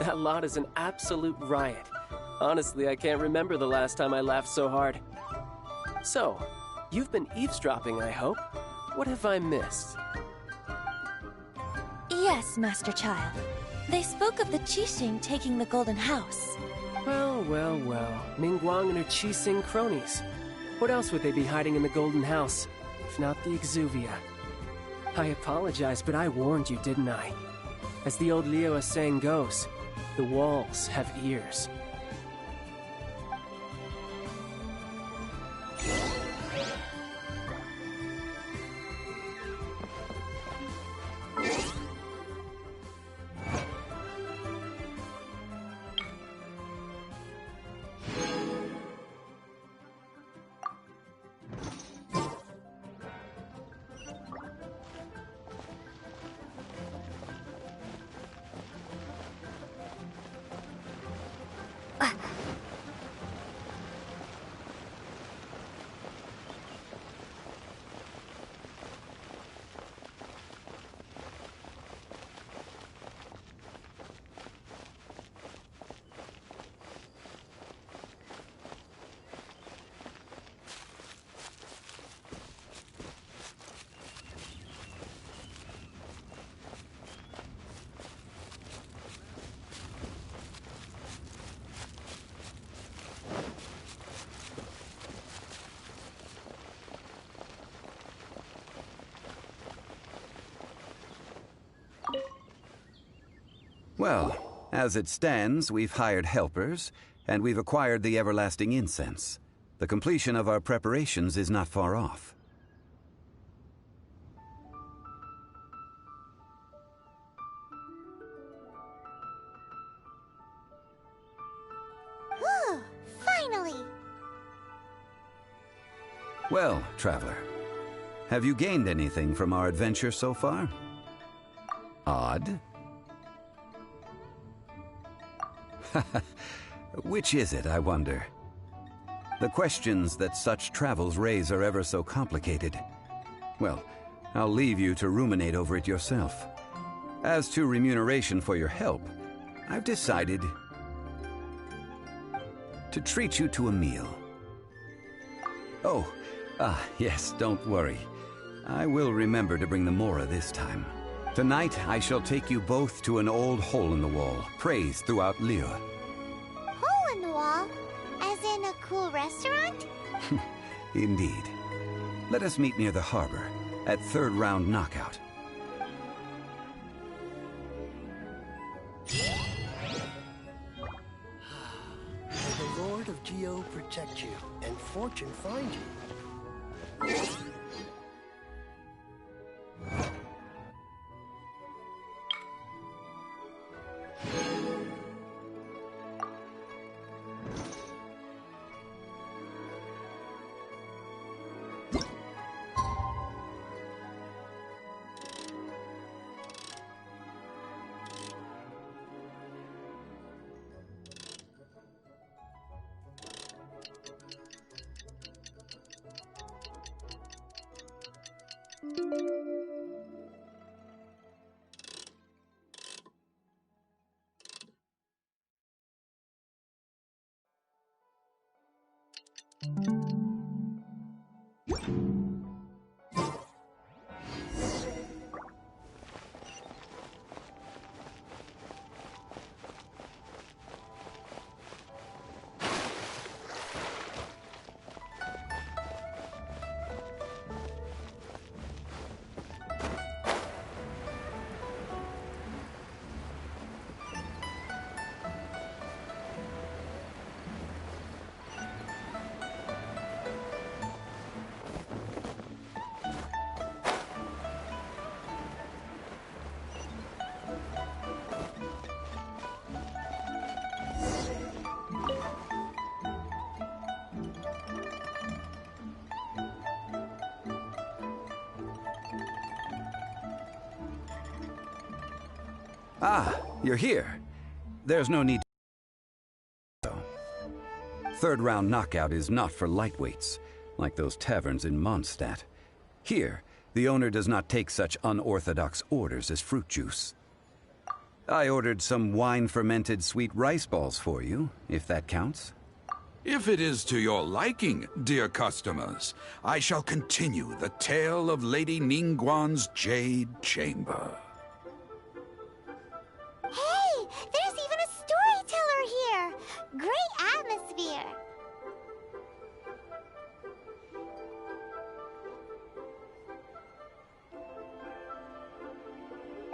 That lot is an absolute riot. Honestly, I can't remember the last time I laughed so hard. So, you've been eavesdropping, I hope? What have I missed? Yes, Master Child. They spoke of the Qixing taking the Golden House. Well. Ningguang and her Qixing cronies. What else would they be hiding in the Golden House, if not the Exuvia? I apologize, but I warned you, didn't I? As the old Liyue saying goes, the walls have ears. Well, as it stands, we've hired helpers, and we've acquired the everlasting incense. The completion of our preparations is not far off. Whew, finally! Well, traveler, have you gained anything from our adventure so far? Odd. Which is it, I wonder? The questions that such travels raise are ever so complicated. Well, I'll leave you to ruminate over it yourself. As to remuneration for your help, I've decided to treat you to a meal. Oh, yes, don't worry. I will remember to bring the Mora this time. Tonight, I shall take you both to an old hole-in-the-wall, praised throughout Liyue. Hole in the wall? As in a cool restaurant? Indeed. Let us meet near the harbor, at third round knockout. May the Lord of Geo protect you, and fortune find you. Ah, you're here. There's no need to... Third round knockout is not for lightweights, like those taverns in Mondstadt. Here, the owner does not take such unorthodox orders as fruit juice. I ordered some wine-fermented sweet rice balls for you, if that counts. If it is to your liking, dear customers, I shall continue the tale of Lady Ningguang's Jade Chamber. Hey, there's even a storyteller here! Great atmosphere!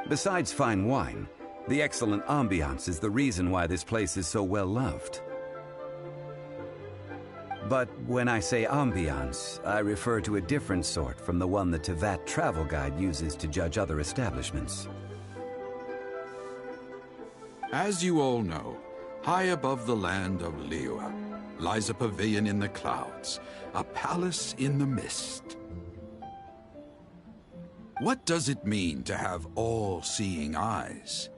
Besides fine wine, the excellent ambiance is the reason why this place is so well loved. But when I say ambiance, I refer to a different sort from the one the Tevat travel guide uses to judge other establishments. As you all know, high above the land of Liyue lies a pavilion in the clouds, a palace in the mist. What does it mean to have all-seeing eyes?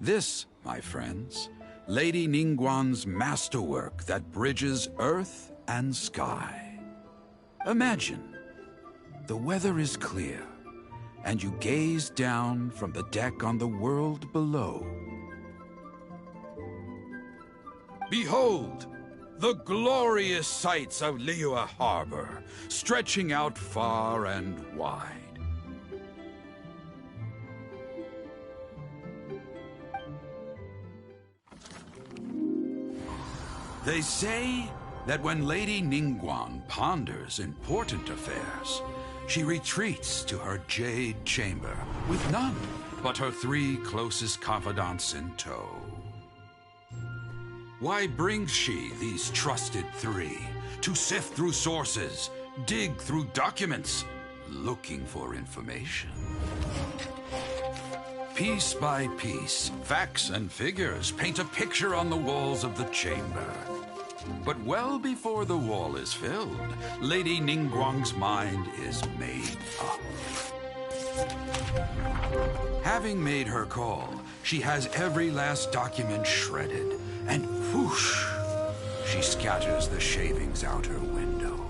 This, my friends, Lady Ningguang's masterwork that bridges earth and sky. Imagine, the weather is clear, and you gaze down from the deck on the world below. Behold, the glorious sights of Liyue Harbor, stretching out far and wide. They say that when Lady Ningguang ponders important affairs, she retreats to her jade chamber with none but her 3 closest confidants in tow. Why brings she these trusted 3 to sift through sources, dig through documents, looking for information? Piece by piece, facts and figures paint a picture on the walls of the chamber. But well before the wall is filled, Lady Ningguang's mind is made up. Having made her call, she has every last document shredded, and whoosh, she scatters the shavings out her window.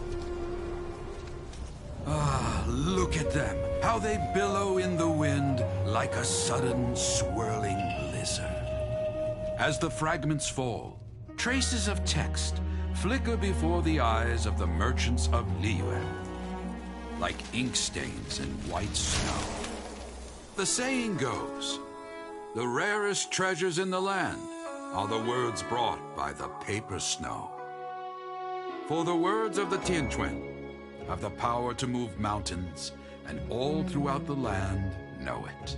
Ah, look at them, how they billow in the wind like a sudden swirling blizzard. As the fragments fall, traces of text flicker before the eyes of the merchants of Liyue, like ink stains in white snow. The saying goes, the rarest treasures in the land are the words brought by the paper snow. For the words of the Tianquan have the power to move mountains, and all throughout the land know it.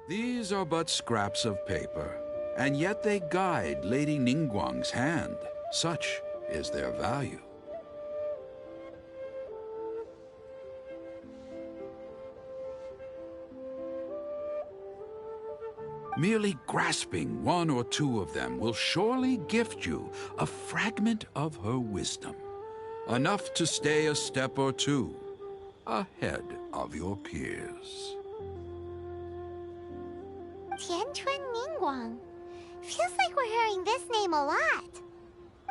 These are but scraps of paper, and yet they guide Lady Ningguang's hand. Such is their value. Merely grasping 1 or 2 of them will surely gift you a fragment of her wisdom, enough to stay a step or 2 ahead of your peers. Tianquan Ningguang. Feels like we're hearing this name a lot.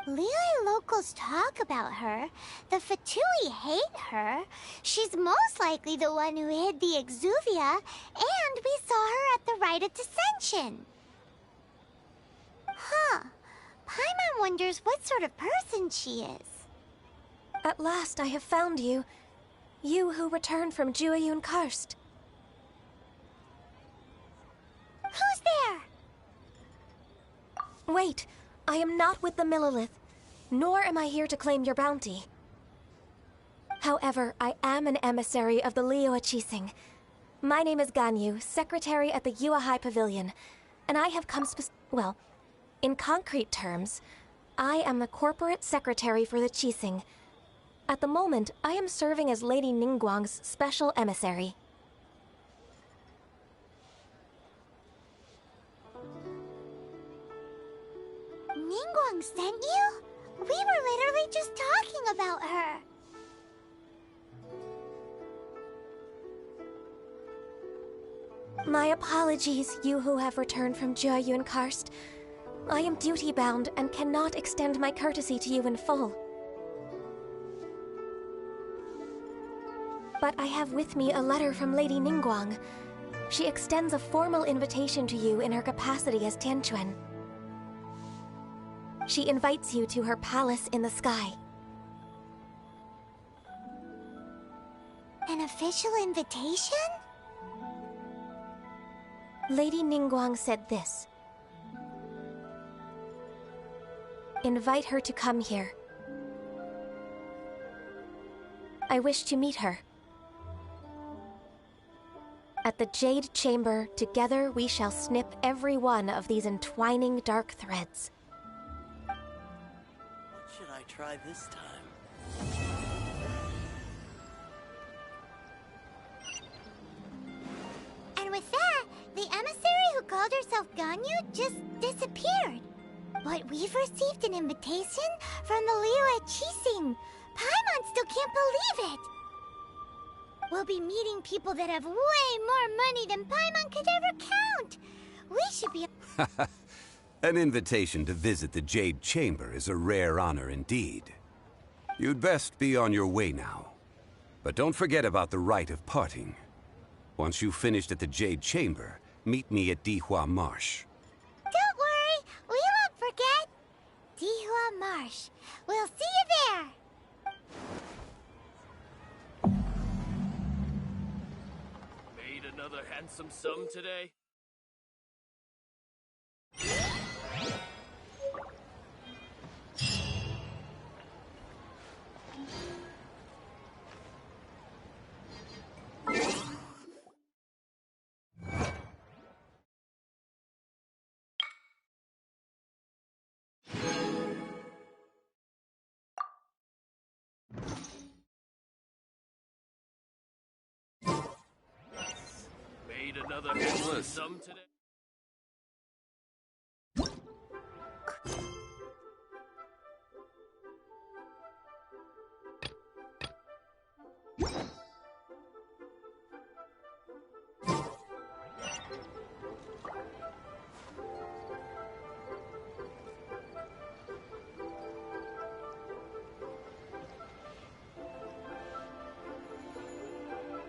Liyue locals talk about her. The Fatui hate her. She's most likely the one who hid the Exuvia, and we saw her at the Rite of Descension. Huh. Paimon wonders what sort of person she is. At last I have found you. You who returned from Jueyun Karst. Who's there? Wait, I am not with the Millelith, nor am I here to claim your bounty. However, I am an emissary of the Liyue Qixing. My name is Ganyu, secretary at the Yuehai Pavilion, and I have come well, in concrete terms, I am the corporate secretary for the Qixing. At the moment, I am serving as Lady Ningguang's special emissary. Ningguang sent you? We were literally just talking about her. My apologies, you who have returned from Jueyun Karst. I am duty-bound and cannot extend my courtesy to you in full. But I have with me a letter from Lady Ningguang. She extends a formal invitation to you in her capacity as Tianquan. She invites you to her palace in the sky. An official invitation? Lady Ningguang said this. Invite her to come here. I wish to meet her. At the Jade Chamber, together we shall snip every one of these entwining dark threads. What should I try this time? And with that, the emissary who called herself Ganyu just disappeared. But we've received an invitation from the Liyue Qixing. Paimon still can't believe it. We'll be meeting people that have way more money than Paimon could ever count. We should be... An invitation to visit the Jade Chamber is a rare honor indeed. You'd best be on your way now. But don't forget about the rite of parting. Once you've finished at the Jade Chamber, meet me at Dihua Marsh. Don't worry, we won't forget. Dihua Marsh. We'll see you there. Made another handsome sum today? Made another handsome sum today?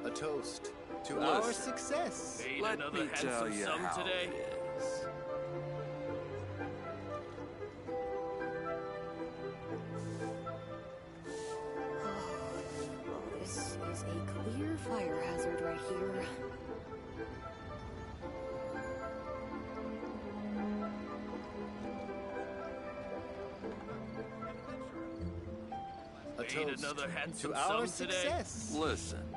A toast to our success. Made Let another me tell handsome you sum how today? it is. Well, this is a clear fire hazard right here. A toast another handsome to our sum today? success. Listen,